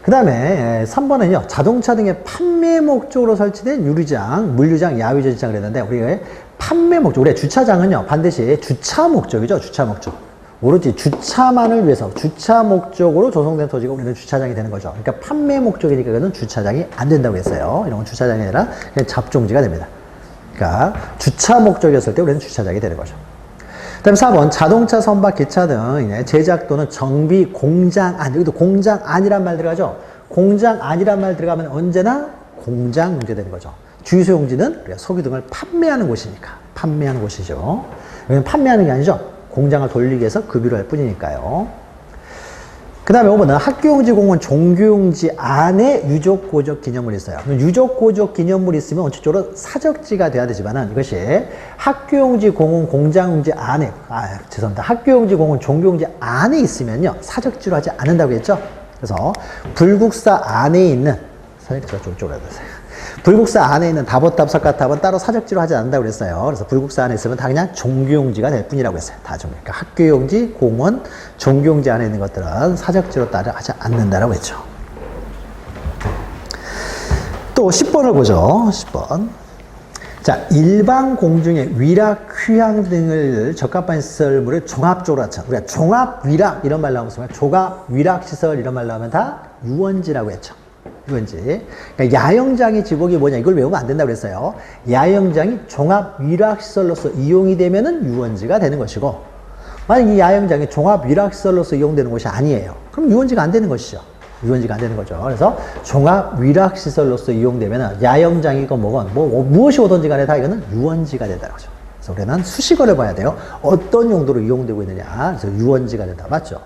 그 다음에 3번은요. 자동차 등의 판매 목적으로 설치된 유리장, 물류장, 야외전시장 그랬는데 우리가 판매 목적, 우리가 주차장은요. 반드시 주차 목적이죠. 주차 목적. 오로지 주차만을 위해서 주차 목적으로 조성된 토지가 우리는 주차장이 되는 거죠. 그러니까 판매 목적이니까 이거는 주차장이 안 된다고 했어요. 이런 건 주차장이 아니라 그냥 잡종지가 됩니다. 그러니까 주차 목적이었을 때 우리는 주차장이 되는 거죠. 그 다음에 4번 자동차, 선박, 기차 등 제작 또는 정비 공장 안, 여기도 공장 안이란 말 들어가죠. 공장 안이란 말 들어가면 언제나 공장 용제되는 거죠. 주유소 용지는 우리가 석유 등을 판매하는 곳이니까 판매하는 곳이죠. 여기는 판매하는 게 아니죠. 공장을 돌리기 위해서 급유를 할 뿐이니까요. 그 다음에 5번은 학교용지, 공원, 종교용지 안에 유족고적 기념물이 있어요. 유족고적 기념물이 있으면 원칙적으로 사적지가 돼야 되지만은 이것이 학교용지, 공원, 공장용지 안에, 죄송합니다. 학교용지, 공원, 종교용지 안에 있으면요. 사적지로 하지 않는다고 했죠. 그래서 불국사 안에 있는, 사적지가 쪽으로 해주세요. 불국사 안에 있는 다보탑, 석가탑은 따로 사적지로 하지 않는다고 그랬어요. 그래서 불국사 안에 있으면 다 그냥 종교용지가 될 뿐이라고 했어요. 다 종교. 그러니까 학교용지, 공원, 종교용지 안에 있는 것들은 사적지로 따로 하지 않는다라고 했죠. 또 10번을 보죠. 10번. 자, 일반 공중의 위락, 휴양 등을 적합한 시설물을 종합적으로 하죠. 우리가 종합 위락 이런 말 나오면 종합 위락 시설 이런 말 나오면 다 유원지라고 했죠. 유원지. 그러니까 야영장의 지목이 뭐냐 이걸 외우면 안 된다고 그랬어요. 야영장이 종합 위락시설로서 이용이 되면은 유원지가 되는 것이고 만약 이 야영장이 종합 위락시설로서 이용되는 것이 아니에요. 그럼 유원지가 안 되는 것이죠. 유원지가 안 되는 거죠. 그래서 종합 위락시설로서 이용되면은 야영장이건 뭐건 무엇이 오든지 간에 다 이거는 유원지가 된다는 거죠. 그래서 우리는 수식어를 봐야 돼요. 어떤 용도로 이용되고 있느냐. 그래서 유원지가 된다. 맞죠?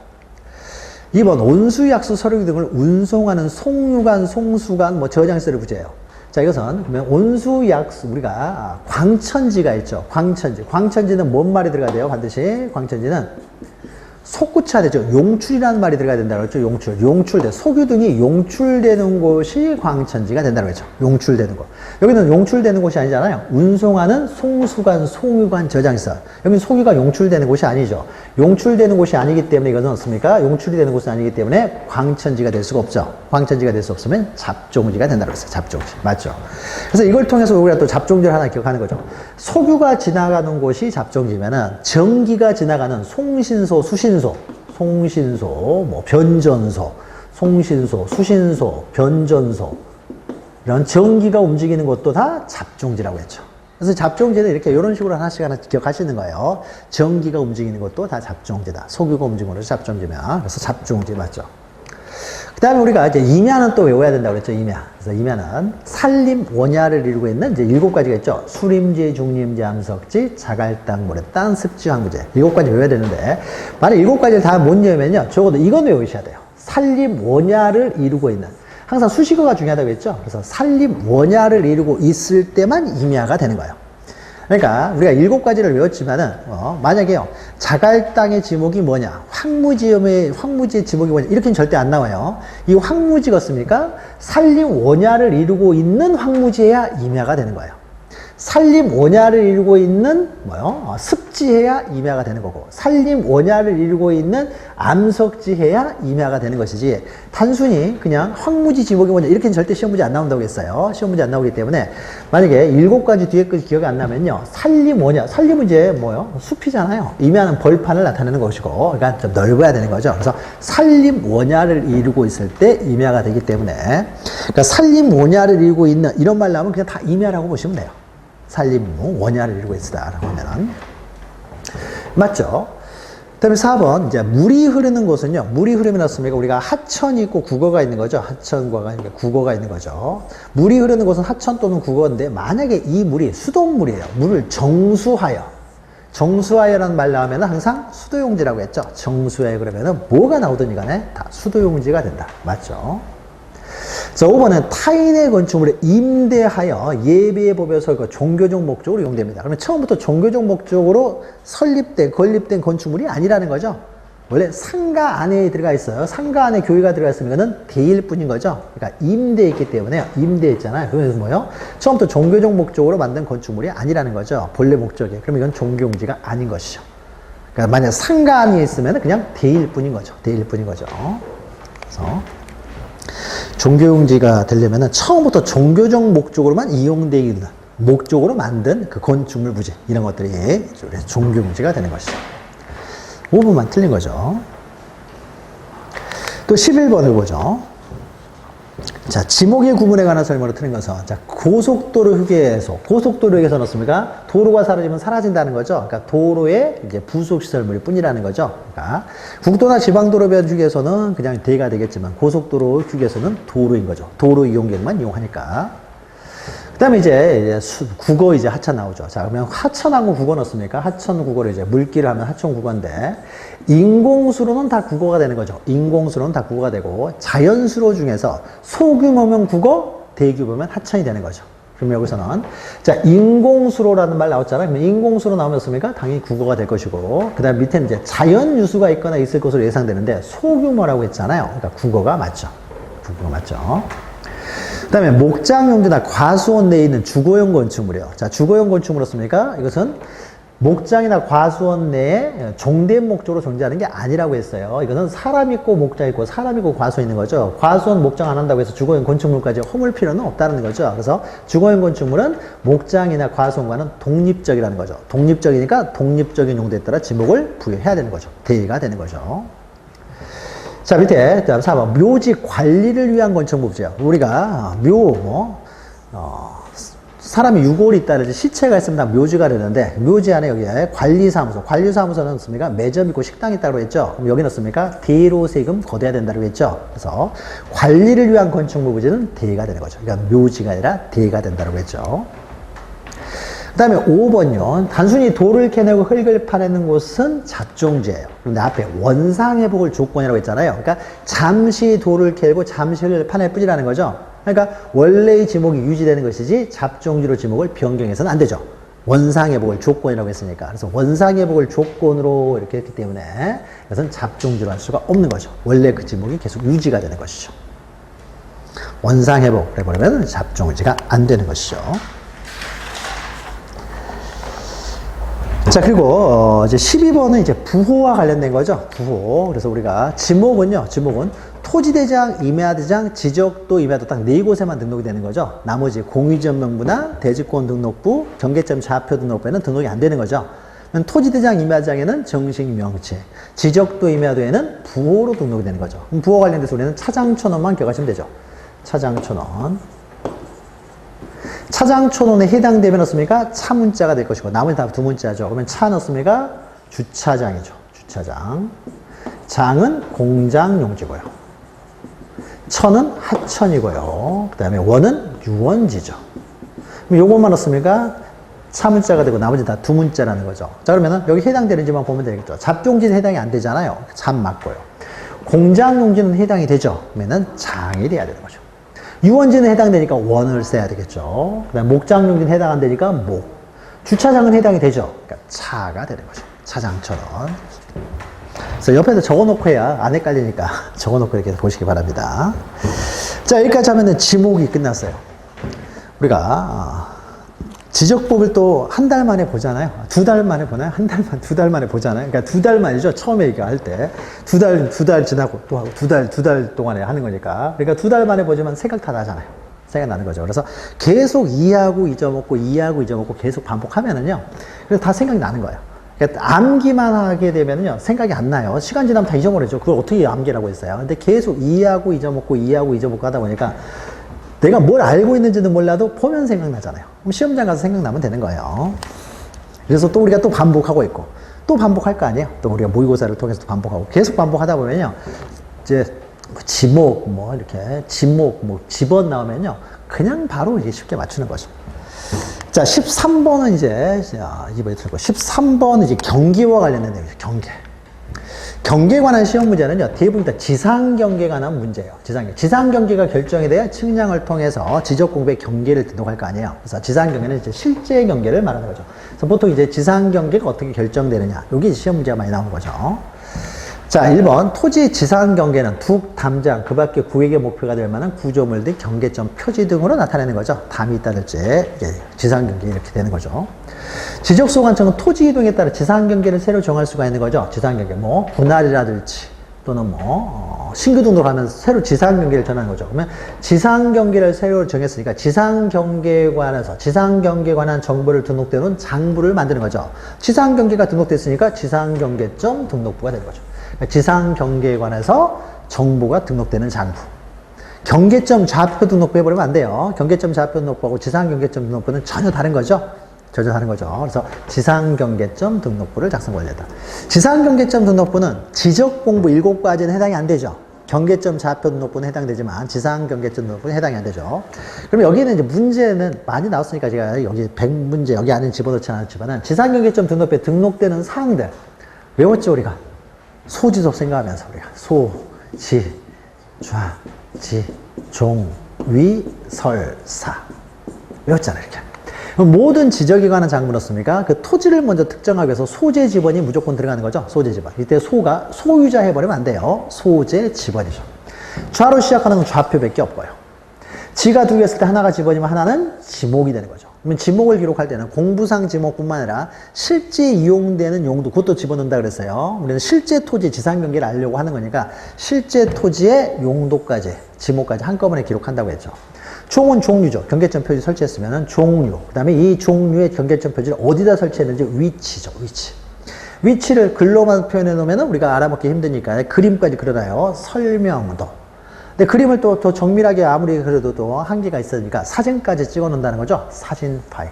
2번 온수약수 서류 등을 운송하는 송유관, 송수관, 저장시설을 부재해요. 자, 이것은 그러면 온수약수 우리가 광천지가 있죠. 광천지. 광천지는 뭔 말이 들어가야 돼요? 반드시 광천지는 솟구쳐야 되죠. 용출이라는 말이 들어가야 된다고 했죠. 용출. 용출돼. 석유 등이 용출되는 곳이 광천지가 된다고 했죠. 용출되는 곳. 여기는 용출되는 곳이 아니잖아요. 운송하는 송수관, 송유관, 저장시설. 여기는 석유가 용출되는 곳이 아니죠. 용출되는 곳이 아니기 때문에 이것은 어떻습니까? 용출이 되는 곳은 아니기 때문에 광천지가 될 수가 없죠. 광천지가 될 수 없으면 잡종지가 된다고 했어요. 잡종지. 맞죠? 그래서 이걸 통해서 우리가 또 잡종지를 하나 기억하는 거죠. 석유가 지나가는 곳이 잡종지면은 전기가 지나가는 송신소, 수신소, 송신소, 변전소, 송신소, 수신소, 변전소 이런 전기가 움직이는 것도 다 잡종지라고 했죠. 그래서 잡종지는 이렇게 이런 식으로 하나씩 기억하시는 거예요. 전기가 움직이는 것도 다 잡종지다. 석유가 움직이는 것도 잡종지면 그래서 잡종지 맞죠. 그 다음에 우리가 이제 임야는 또 외워야 된다고 그랬죠. 임야. 그래서 임야는 산림 원야를 이루고 있는 이제 7가지가 있죠. 수림지, 중림지, 암석지, 자갈땅, 모래땅, 습지, 황무지. 7가지 외워야 되는데 만약 7가지를 다 못 외우면요. 적어도 이건 외우셔야 돼요. 산림 원야를 이루고 있는. 항상 수식어가 중요하다고 했죠. 그래서 산림 원야를 이루고 있을 때만 임야가 되는 거예요. 그러니까 우리가 7가지를 외웠지만은 만약에요 자갈 땅의 지목이 뭐냐, 황무지의 지목이 뭐냐 이렇게는 절대 안 나와요. 이 황무지가 습니까? 산림 원야를 이루고 있는 황무지여야 임야가 되는 거예요. 산림 원야를 이루고 있는 뭐요? 습지해야 임야가 되는 거고, 산림 원야를 이루고 있는 암석지해야 임야가 되는 것이지, 단순히 그냥 황무지 지목이 뭐냐 이렇게는 절대 시험 문제 안 나온다고 했어요. 시험 문제 안 나오기 때문에 만약에 7가지 뒤에 끝이 기억이 안 나면요, 산림 원야, 산림은 이제 뭐요? 숲이잖아요. 임야는 벌판을 나타내는 것이고, 그러니까 좀 넓어야 되는 거죠. 그래서 산림 원야를 이루고 있을 때 임야가 되기 때문에, 그러니까 산림 원야를 이루고 있는 이런 말 나오면 그냥 다 임야라고 보시면 돼요. 산림 원야를 이루고 있다라고 하면 맞죠? 그다음에 4번 이제 물이 흐르는 곳은요. 물이 흐르면 어떻습니까? 우리가 하천이 있고 국어가 있는 거죠. 하천과 국어가 있는 거죠. 물이 흐르는 곳은 하천 또는 국어인데, 만약에 이 물이 수돗물이에요. 물을 정수하여라는 말 나오면 항상 수도용지라고 했죠. 정수하여 그러면은 뭐가 나오든 간에 다 수도용지가 된다. 맞죠? 자, 5번은 타인의 건축물에 임대하여 예배의 법에서 그 종교적 목적으로 이용됩니다. 그러면 처음부터 종교적 목적으로 건립된 건축물이 아니라는 거죠. 원래 상가 안에 들어가 있어요. 상가 안에 교회가 들어가 있으면 이거는 대일 뿐인 거죠. 그러니까 임대했기 때문에요. 임대했잖아요. 그래서 뭐요? 처음부터 종교적 목적으로 만든 건축물이 아니라는 거죠. 본래 목적이. 그럼 이건 종교용지가 아닌 것이죠. 그러니까 만약 상가 안에 있으면 그냥 대일 뿐인 거죠. 대일 뿐인 거죠. 그래서 종교용지가 되려면 처음부터 종교적 목적으로만 이용되어 있는 목적으로 만든 그 건축물 부지, 이런 것들이 종교용지가 되는 것이죠. 5번만 틀린 거죠. 또 11번을 보죠. 자, 지목의 구분에 관한 설명으로 틀린 것은, 자, 고속도로 휴게소는 어떻습니까? 도로가 사라지면 사라진다는 거죠. 그러니까 도로의 이제 부속시설물일 뿐이라는 거죠. 그러니까 국도나 지방도로변 휴게소는 그냥 대가 되겠지만, 고속도로 휴게소는 도로인 거죠. 도로 이용객만 이용하니까. 그 다음에 이제 국어 이제 하천 나오죠. 자, 그러면 하천하고 국어는 어떻습니까? 하천 국어를 이제 물길을 하면 하천 국어인데, 인공수로는 다 국어가 되는 거죠. 인공수로는 다 국어가 되고, 자연수로 중에서 소규모면 국어, 대규모면 하천이 되는 거죠. 그럼 여기서는, 자, 인공수로라는 말 나왔잖아요. 그러면 인공수로 나오면 어떻습니까? 당연히 국어가 될 것이고, 그 다음 밑에는 이제 자연유수가 있거나 있을 것으로 예상되는데, 소규모라고 했잖아요. 그러니까 국어가 맞죠. 국어가 맞죠. 그 다음에 목장용지나 과수원 내에 있는 주거용 건축물이요. 자, 주거용 건축물이었습니까? 이것은 목장이나 과수원 내에 종된 목적으로 존재하는 게 아니라고 했어요. 이것은 사람 있고 목장 있고 사람 있고 과수원 있는 거죠. 과수원 목장 안 한다고 해서 주거용 건축물까지 허물 필요는 없다는 거죠. 그래서 주거용 건축물은 목장이나 과수원과는 독립적이라는 거죠. 독립적이니까 독립적인 용도에 따라 지목을 부여해야 되는 거죠. 대의가 되는 거죠. 자, 밑에 4번 묘지 관리를 위한 건축물 부지요. 우리가 사람이 유골이 있다든지 시체가 있으면 묘지가 되는데, 묘지 안에 여기에 관리사무소는 어떻습니까? 매점 있고 식당이 있다고 했죠. 그럼 여기는 어떻습니까? 대로 세금 걷어야 된다고 했죠. 그래서 관리를 위한 건축물 부지는 대가 되는 거죠. 그러니까 묘지가 아니라 대가 된다고 했죠. 그 다음에 5번요. 단순히 돌을 캐내고 흙을 파내는 곳은 잡종지예요. 그런데 앞에 원상회복을 조건이라고 했잖아요. 그러니까 잠시 돌을 캐고 잠시 흙을 파낼 뿐이라는 거죠. 그러니까 원래의 지목이 유지되는 것이지 잡종지로 지목을 변경해서는 안 되죠. 원상회복을 조건이라고 했으니까. 그래서 원상회복을 조건으로 이렇게 했기 때문에 이것은 잡종지로 할 수가 없는 거죠. 원래 그 지목이 계속 유지가 되는 것이죠. 원상회복을 해버리면 잡종지가 안 되는 것이죠. 자, 그리고 이제 12번은 이제 부호와 관련된 거죠. 부호. 그래서 우리가 지목은 토지대장, 임야대장, 지적도, 임야도 딱 4곳에만 등록이 되는 거죠. 나머지 공유지역 명부나 대지권 등록부, 경계점 좌표 등록부에는 등록이 안 되는 거죠. 토지대장, 임야대장에는 정식 명체, 지적도, 임야도에는 부호로 등록이 되는 거죠. 그럼 부호 관련돼서 우리는 차장촌원만 기억하시면 되죠. 차장촌원. 차장촌원에 해당되면 어떻습니까? 차문자가 될 것이고, 나머지 다 두문자죠. 그러면 차는 어떻습니까? 주차장이죠. 주차장. 장은 공장용지고요. 천은 하천이고요. 그 다음에 원은 유원지죠. 그럼 요것만 어떻습니까? 차문자가 되고 나머지 다 두문자라는 거죠. 자, 그러면은 여기 해당되는지만 보면 되겠죠. 잡종지는 해당이 안 되잖아요. 잡 맞고요. 공장용지는 해당이 되죠. 그러면은 장이 돼야 되는 거죠. 유원지는 해당되니까 원을 써야 되겠죠. 그다음 목장용지는 해당 안 되니까 목. 주차장은 해당이 되죠. 그러니까 차가 되는 거죠. 차장처럼. 그래서 옆에서 적어놓고 해야 안 헷갈리니까 적어놓고 이렇게 보시기 바랍니다. 자, 여기까지 하면은 지목이 끝났어요. 우리가 지적법을 또 한 달 만에 보잖아요. 두 달 만에 보나요? 두 달 만에 보잖아요. 그러니까 두 달 만이죠. 처음에 이거 할 때. 두 달 지나고 또 하고 두 달 동안에 하는 거니까. 그러니까 두 달 만에 보지만 생각 다 나잖아요. 생각나는 거죠. 그래서 계속 이해하고 잊어먹고 이해하고 잊어먹고 계속 반복하면은요. 그래서 다 생각이 나는 거예요. 그러니까 암기만 하게 되면은요. 생각이 안 나요. 시간 지나면 다 잊어버리죠. 그걸 어떻게 암기라고 했어요. 근데 계속 이해하고 잊어먹고 이해하고 잊어먹고 하다 보니까 내가 뭘 알고 있는지는 몰라도 보면 생각나잖아요. 그럼 시험장 가서 생각나면 되는 거예요. 그래서 또 우리가 또 반복하고 있고 또 반복할 거 아니에요. 또 우리가 모의고사를 통해서 또 반복하고 계속 반복하다 보면요. 이제 지목 뭐 이렇게 지목 뭐 집어 나오면요. 그냥 바로 이제 쉽게 맞추는 거죠. 자, 13번은 이제 이번에 들고 13번은 이제 경기와 관련된 내용이죠. 경계에 관한 시험 문제는요, 대부분 다 지상경계에 관한 문제예요. 지상경계가 결정이 돼야 측량을 통해서 지적공부의 경계를 등록할 거 아니에요. 그래서 지상경계는 이제 실제 경계를 말하는 거죠. 그래서 보통 이제 지상경계가 어떻게 결정되느냐, 여기 시험 문제가 많이 나오는 거죠. 자, 1번. 토지의 지상경계는 둑, 담장, 그 밖에 구획의 목표가 될 만한 구조물 등 경계점 표지 등으로 나타내는 거죠. 담이 있다든지, 지상경계 이렇게 되는 거죠. 지적소관청은 토지 이동에 따라 지상경계를 새로 정할 수가 있는 거죠. 지상경계, 뭐, 분할이라든지, 또는 뭐, 신규 등록하면 새로 지상경계를 정하는 거죠. 그러면 지상경계를 새로 정했으니까 지상경계에 관한 정보를 등록되는 장부를 만드는 거죠. 지상경계가 등록됐으니까 지상경계점 등록부가 되는 거죠. 그러니까 지상경계에 관해서 정보가 등록되는 장부. 경계점 좌표 등록부 해버리면 안 돼요. 경계점 좌표 등록부하고 지상경계점 등록부는 전혀 다른 거죠. 전혀 다른 거죠. 그래서 지상경계점 등록부를 작성 완료했다. 지상경계점 등록부는 지적공부 7가지는 해당이 안 되죠. 경계점 좌표 등록부는 해당되지만 지상경계점 등록부는 해당이 안 되죠. 그럼 여기는 이제 문제는 많이 나왔으니까 제가 여기 100문제 여기 안에 집어넣지 않았지만은 지상경계점 등록부에 등록되는 사항들 외웠죠, 우리가? 소지도 생각하면서 우리가 소, 지, 좌, 지, 종, 위, 설, 사 외웠잖아요, 이렇게. 모든 지적에 관한 장부였습니까? 그 토지를 먼저 특정하기 위해서 소재 지번이 무조건 들어가는 거죠. 소재 지번. 이때 소가 소유자 해버리면 안 돼요. 소재 지번이죠. 좌로 시작하는 건 좌표밖에 없고요. 지가 두 개 있을 때 하나가 지번이면 하나는 지목이 되는 거죠. 그러면 지목을 기록할 때는 공부상 지목뿐만 아니라 실제 이용되는 용도, 그것도 집어넣는다 그랬어요. 우리는 실제 토지 지상경계를 알려고 하는 거니까 실제 토지의 용도까지, 지목까지 한꺼번에 기록한다고 했죠. 종은 종류죠. 경계점 표지 설치했으면 종류. 그 다음에 이 종류의 경계점 표지를 어디다 설치했는지 위치죠. 위치를 글로만 표현해 놓으면 우리가 알아먹기 힘드니까 그림까지 그려놔요. 설명도. 근데 그림을 또 정밀하게 아무리 그래도 또 한계가 있으니까 사진까지 찍어 놓는다는 거죠. 사진 파일.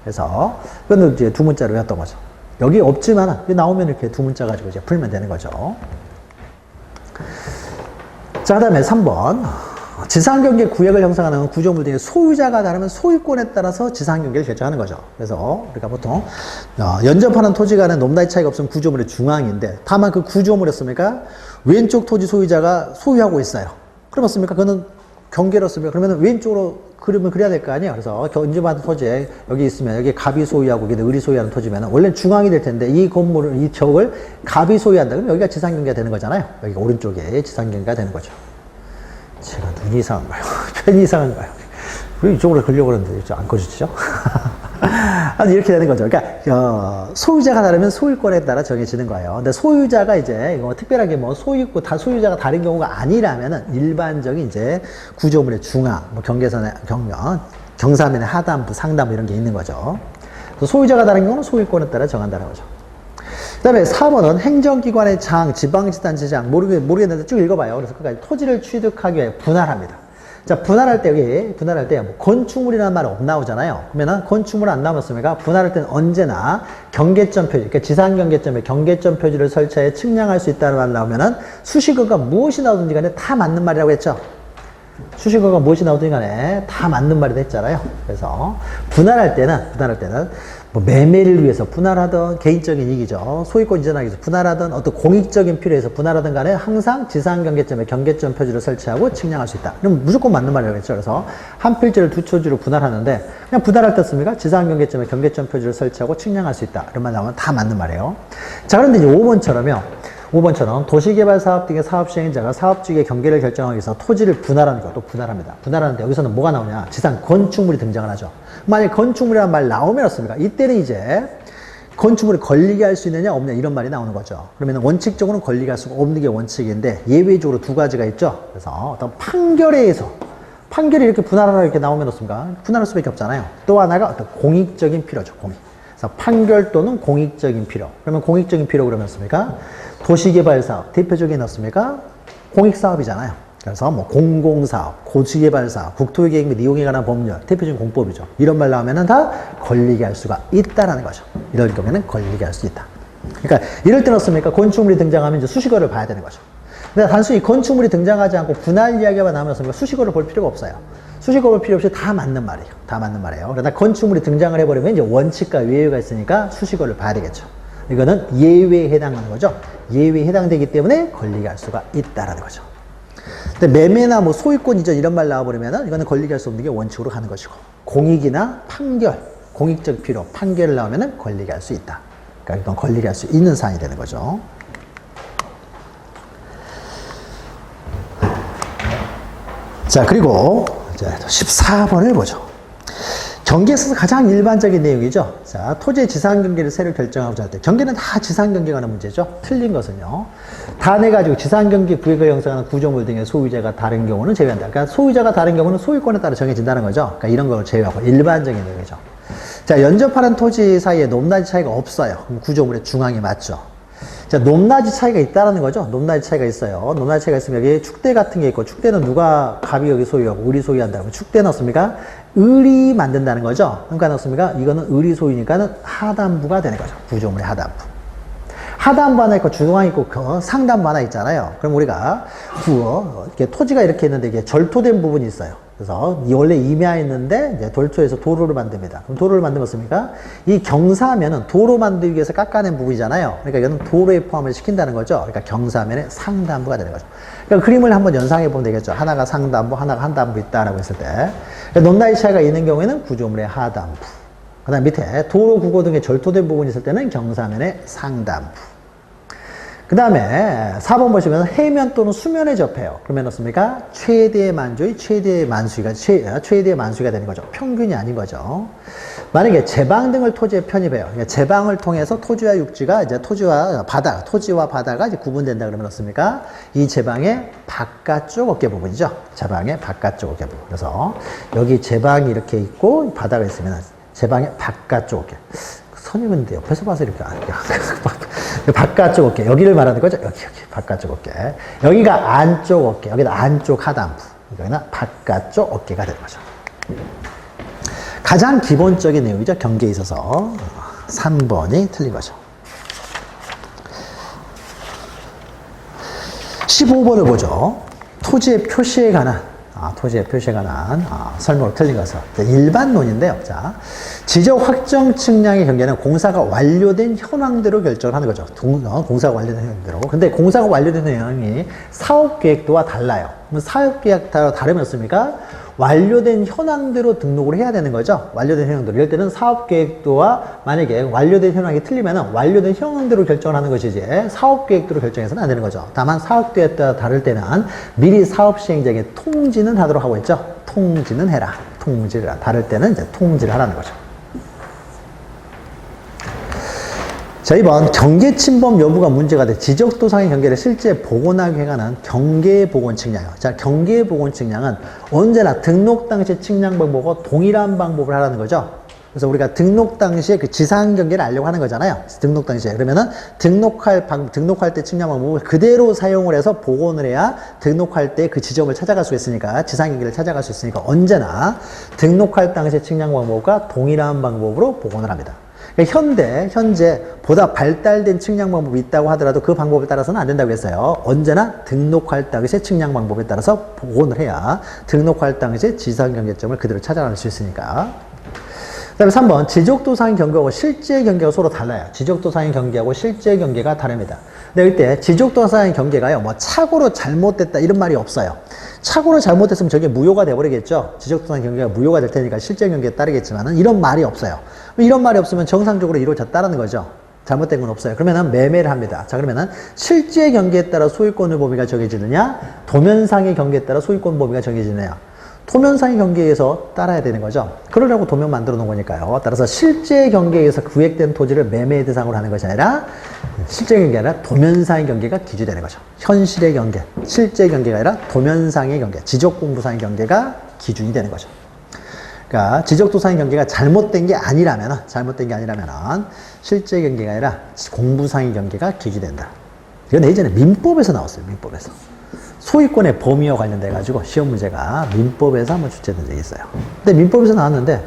그래서 이건 이제 두 문자로 외웠던 거죠. 여기 없지만 나오면 이렇게 두 문자 가지고 이제 풀면 되는 거죠. 자, 그 다음에 3번. 지상경계 구역을 형성하는 구조물 등의 소유자가 다르면 소유권에 따라서 지상경계를 결정하는 거죠. 그래서 우리가 보통 연접하는 토지 간에 높낮이 차이가 없으면 구조물의 중앙인데 다만 그 구조물이었습니까? 왼쪽 토지 소유자가 소유하고 있어요. 그렇습니까? 그거는 경계로습니까? 그러면 왼쪽으로 그림을 그려야 될 거 아니에요. 그래서 연접하는 토지에 여기 있으면 여기 갑이 소유하고 여기 을이 소유하는 토지면 원래는 중앙이 될 텐데 이 건물을, 이 지역을 갑이 소유한다. 그러면 여기가 지상경계가 되는 거잖아요. 여기가 오른쪽에 지상경계가 되는 거죠. 제가 눈이 이상한가요? 편이 이상한가요? 왜 이쪽으로 걸려고 그러는데 안 꺼주시죠? 아니, 이렇게 되는 거죠. 그러니까, 소유자가 다르면 소유권에 따라 정해지는 거예요. 근데 소유자가 이제, 이거 특별하게 뭐 소유권, 다 소유자가 다른 경우가 아니라면은 일반적인 이제 구조물의 중앙, 뭐 경계선의 경사면의 하단부, 상단부 이런 게 있는 거죠. 소유자가 다른 경우는 소유권에 따라 정한다는 거죠. 그 다음에 4번은 행정기관의 장, 지방자치단체장, 모르겠는데 쭉 읽어봐요. 그래서 끝까지 토지를 취득하기 위해 분할합니다. 자, 분할할 때 뭐 건축물이라는 말 안 나오잖아요. 그러면은 건축물 안 나왔습니까? 분할할 때는 언제나 경계점 표지, 그러니까 지상경계점에 경계점 표지를 설치해 측량할 수 있다는 말 나오면은 수식어가 무엇이 나오든지 간에 다 맞는 말이라고 했죠. 수식어가 무엇이 나오든지 간에 다 맞는 말이라고 했잖아요. 그래서 분할할 때는 뭐 매매를 위해서 분할하던 개인적인 이익이죠. 소유권 이전하기 위해서 분할하던 어떤 공익적인 필요에서 분할하던 간에 항상 지상경계점에 경계점 표지를 설치하고 측량할 수 있다. 그럼 무조건 맞는 말이라고 했죠. 그래서 한 필지를 두 초지로 분할하는데 그냥 분할할 때 씁니까? 지상경계점에 경계점 표지를 설치하고 측량할 수 있다. 이런 말 나오면 다 맞는 말이에요. 자, 그런데 이제 5번처럼요. 5번처럼 도시개발사업 등의 사업시행자가 사업주의 경계를 결정하기 위해서 토지를 분할하는 거, 또 분할합니다. 분할하는데 여기서는 뭐가 나오냐? 지상 건축물이 등장을 하죠. 만약 건축물이라는 말 나오면 어떻습니까? 이때는 이제 건축물을 걸리게 할 수 있느냐 없느냐 이런 말이 나오는 거죠. 그러면 원칙적으로는 걸리게 할 수가 없는 게 원칙인데 예외적으로 두 가지가 있죠. 그래서 어떤 판결에 의해서 판결이 이렇게 분할하라 이렇게 나오면 어떻습니까? 분할할 수밖에 없잖아요. 또 하나가 어떤 공익적인 필요죠. 공익. 그래서 판결 또는 공익적인 필요. 그러면 공익적인 필요 그러면 어떻습니까? 도시개발사업 대표적인 어떻습니까? 공익사업이잖아요. 그래서 뭐 공공사업, 고시개발사업, 국토계획 및 이용에 관한 법률, 대표적인 공법이죠. 이런 말 나오면은 다 걸리게 할 수가 있다라는 거죠. 이럴 경우에는 걸리게 할 수 있다. 그러니까 이럴 때는 어떻습니까? 건축물이 등장하면 이제 수식어를 봐야 되는 거죠. 근데 단순히 건축물이 등장하지 않고 분할 이야기가 나오면 어떻습니까? 수식어를 볼 필요가 없어요. 수식어 볼 필요 없이 다 맞는 말이에요. 다 맞는 말이에요. 그러나 건축물이 등장을 해버리면 이제 원칙과 예외가 있으니까 수식어를 봐야 되겠죠. 이거는 예외에 해당하는 거죠. 예외에 해당되기 때문에 걸리게 할 수가 있다라는 거죠. 근데 매매나 뭐 소유권 이전 이런 말 나와버리면은 이거는 걸리게 할 수 없는 게 원칙으로 가는 것이고, 공익이나 판결, 공익적 필요, 판결을 나오면은 걸리게 할 수 있다. 그러니까 이건 걸리게 할 수 있는 사안이 되는 거죠. 자, 그리고 이제 14번을 보죠. 경계에서 가장 일반적인 내용이죠. 자, 토지의 지상 경계를 새로 결정하고자 할 때, 경계는 다 지상 경계가 하는 문제죠. 틀린 것은요. 단해가지고 지상 경계 구역을 형성하는 구조물 등의 소유자가 다른 경우는 제외한다. 그러니까 소유자가 다른 경우는 소유권에 따라 정해진다는 거죠. 그러니까 이런 걸 제외하고 일반적인 내용이죠. 자, 연접하는 토지 사이에 높낮이 차이가 없어요. 그럼 구조물의 중앙에 맞죠. 자, 높낮이 차이가 있다라는 거죠. 높낮이 차이가 있어요. 높낮이 차이가 있으면 여기 축대 같은 게 있고, 축대는 누가 갑이 여기 소유하고 을이 소유한다고. 축대는 어떻습니까? 을이 만든다는 거죠. 그러니까 어떻습니까? 이거는 을이 소유니까는 하단부가 되는 거죠. 구조물의 하단부. 하단부 하나 있고 중앙 있고 상단부 하나 있잖아요. 그럼 우리가 이렇게 토지가 이렇게 있는데 이게 절토된 부분이 있어요. 그래서 원래 임야에 있는데 이제 돌토해서 도로를 만듭니다. 그럼 도로를 만들면 어떻습니까? 이 경사면은 도로 만들기 위해서 깎아낸 부분이잖아요. 그러니까 이거는 도로에 포함을 시킨다는 거죠. 그러니까 경사면의 상단부가 되는 거죠. 그러니까 그림을 한번 연상해 보면 되겠죠. 하나가 상단부, 하나가 하단부 있다라고 했을 때, 그러니까 높낮이 차이가 있는 경우에는 구조물의 하단부. 그 다음 밑에 도로, 구고 등의 절토된 부분이 있을 때는 경사면의 상단부. 그 다음에 4번 보시면 해면 또는 수면에 접해요. 그러면 어떻습니까? 최대의 만조의 최대의 만수가, 최대의 만수가 되는 거죠. 평균이 아닌 거죠. 만약에 제방 등을 토지에 편입해요. 그러니까 제방을 통해서 토지와 육지가 이제 토지와 바다가 이제 구분된다 그러면 어떻습니까? 이 제방의 바깥쪽 어깨 부분이죠. 제방의 바깥쪽 어깨 부분. 그래서 여기 제방이 이렇게 있고 바다가 있으면 제방의 바깥쪽 어깨. 선임인데 옆에서 봐서 이렇게 바깥쪽 어깨, 여기를 말하는 거죠. 여기 바깥쪽 어깨, 여기가 안쪽 어깨, 여기는 안쪽 하단부, 여기는 바깥쪽 어깨가 되는 거죠. 가장 기본적인 내용이죠. 경계에 있어서 3번이 틀린 거죠. 15번을 보죠. 토지의 표시에 관한 설명으로 틀린 것은 일반론인데요. 자, 지적 확정 측량의 경계는 공사가 완료된 현황대로 결정을 하는 거죠. 공사가 완료된 현황대로. 근데 공사가 완료된 현황이 사업계획도와 달라요. 그럼 사업계획도와 다르면 어떻습니까? 완료된 현황대로 등록을 해야 되는 거죠. 완료된 현황대로. 이럴 때는 사업계획도와 만약에 완료된 현황이 틀리면 완료된 현황대로 결정을 하는 것이지 사업계획도로 결정해서는 안 되는 거죠. 다만 사업계획도와 다를 때는 미리 사업시행자에게 통지는 하도록 하고 있죠. 통지는 해라. 통지를 해라. 다를 때는 이제 통지를 하라는 거죠. 자, 이번 경계 침범 여부가 문제가 돼 지적도상의 경계를 실제 복원하기 위한 경계 복원 측량이요. 자, 경계 복원 측량은 언제나 등록 당시 측량 방법과 동일한 방법을 하라는 거죠. 그래서 우리가 등록 당시에 그 지상 경계를 알려고 하는 거잖아요. 등록 당시에. 그러면은 등록할 때 측량 방법을 그대로 사용을 해서 복원을 해야 등록할 때 그 지점을 찾아갈 수 있으니까, 지상 경계를 찾아갈 수 있으니까 언제나 등록할 당시 측량 방법과 동일한 방법으로 복원을 합니다. 현재 보다 발달된 측량 방법이 있다고 하더라도 그 방법에 따라서는 안 된다고 했어요. 언제나 등록할 당시의 측량 방법에 따라서 복원을 해야 등록할 당시의 지상 경계점을 그대로 찾아갈 수 있으니까. 그 다음에 3번 지적도상의 경계하고 실제 경계가 서로 달라요. 지적도상의 경계하고 실제 경계가 다릅니다. 근데 이때 지적도상의 경계가요, 뭐 착오로 잘못됐다 이런 말이 없어요. 착오로 잘못됐으면 저게 무효가 돼버리겠죠. 지적도상 경계가 무효가 될 테니까 실제 경계에 따르겠지만은 이런 말이 없어요. 이런 말이 없으면 정상적으로 이루어졌다는 거죠. 잘못된 건 없어요. 그러면은 매매를 합니다. 자, 그러면은 실제 경기에 따라 소유권의 범위가 정해지느냐, 도면상의 경기에 따라 소유권 범위가 정해지느냐. 도면상의 경기에서 따라야 되는 거죠. 그러려고 도면 만들어 놓은 거니까요. 따라서 실제 경기에서 구획된 토지를 매매 대상으로 하는 것이 아니라 실제 경기가 아니라 도면상의 경계가 기준되는 거죠. 현실의 경계, 실제 경계가 아니라 도면상의 경계, 지적공부상의 경계가 기준이 되는 거죠. 그러니까 지적도상의 경계가 잘못된 게 아니라면은 실제 경계가 아니라 공부상의 경계가 기준된다. 이건 예전에 민법에서 나왔어요. 민법에서. 소유권의 범위와 관련돼 가지고 시험 문제가 민법에서 한번 출제된 적이 있어요. 근데 민법에서 나왔는데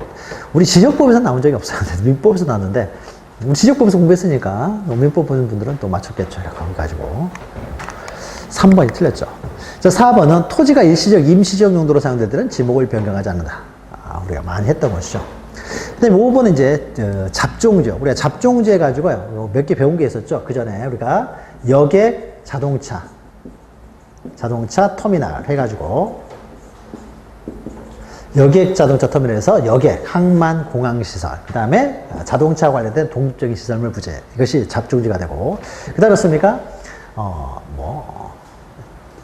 우리 지적법에서 나온 적이 없어요. 민법에서 나왔는데 우리 지적법에서 공부했으니까 민법 보는 분들은 또 맞췄겠죠. 이렇게 가지고 3번이 틀렸죠. 자, 4번은 토지가 일시적, 임시적 용도로 사용될 때는 지목을 변경하지 않는다. 우리가 많이 했던 것이죠. 그 다음에 5번은 이제 잡종지요. 우리가 잡종지 해가지고요. 몇 개 배운 게 있었죠. 그 전에 우리가 여객 자동차 터미널 해가지고 여객 자동차 터미널에서 여객, 항만, 공항시설, 그 다음에 자동차 관련된 독립적인 시설물 부재, 이것이 잡종지가 되고, 그 다음에 습니까?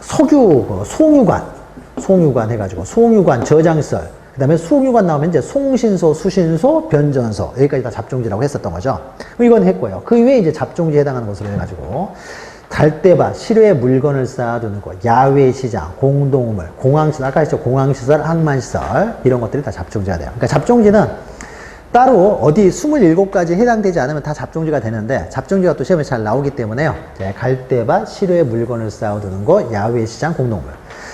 송유관 해가지고 송유관 저장시설, 그 다음에 송유관 나오면 이제 송신소, 수신소, 변전소, 여기까지 다 잡종지라고 했었던 거죠. 이건 했고요. 그 이외에 이제 잡종지에 해당하는 것으로 해가지고 갈대밭, 실외 물건을 쌓아두는 곳, 야외 시장, 공동물, 공항시설, 아까 했죠. 공항시설, 항만시설, 이런 것들이 다 잡종지가 돼요. 그러니까 잡종지는 따로 어디 27가지 해당되지 않으면 다 잡종지가 되는데, 잡종지가 또 시험에 잘 나오기 때문에요. 갈대밭, 실외 물건을 쌓아두는 곳, 야외 시장, 공동물.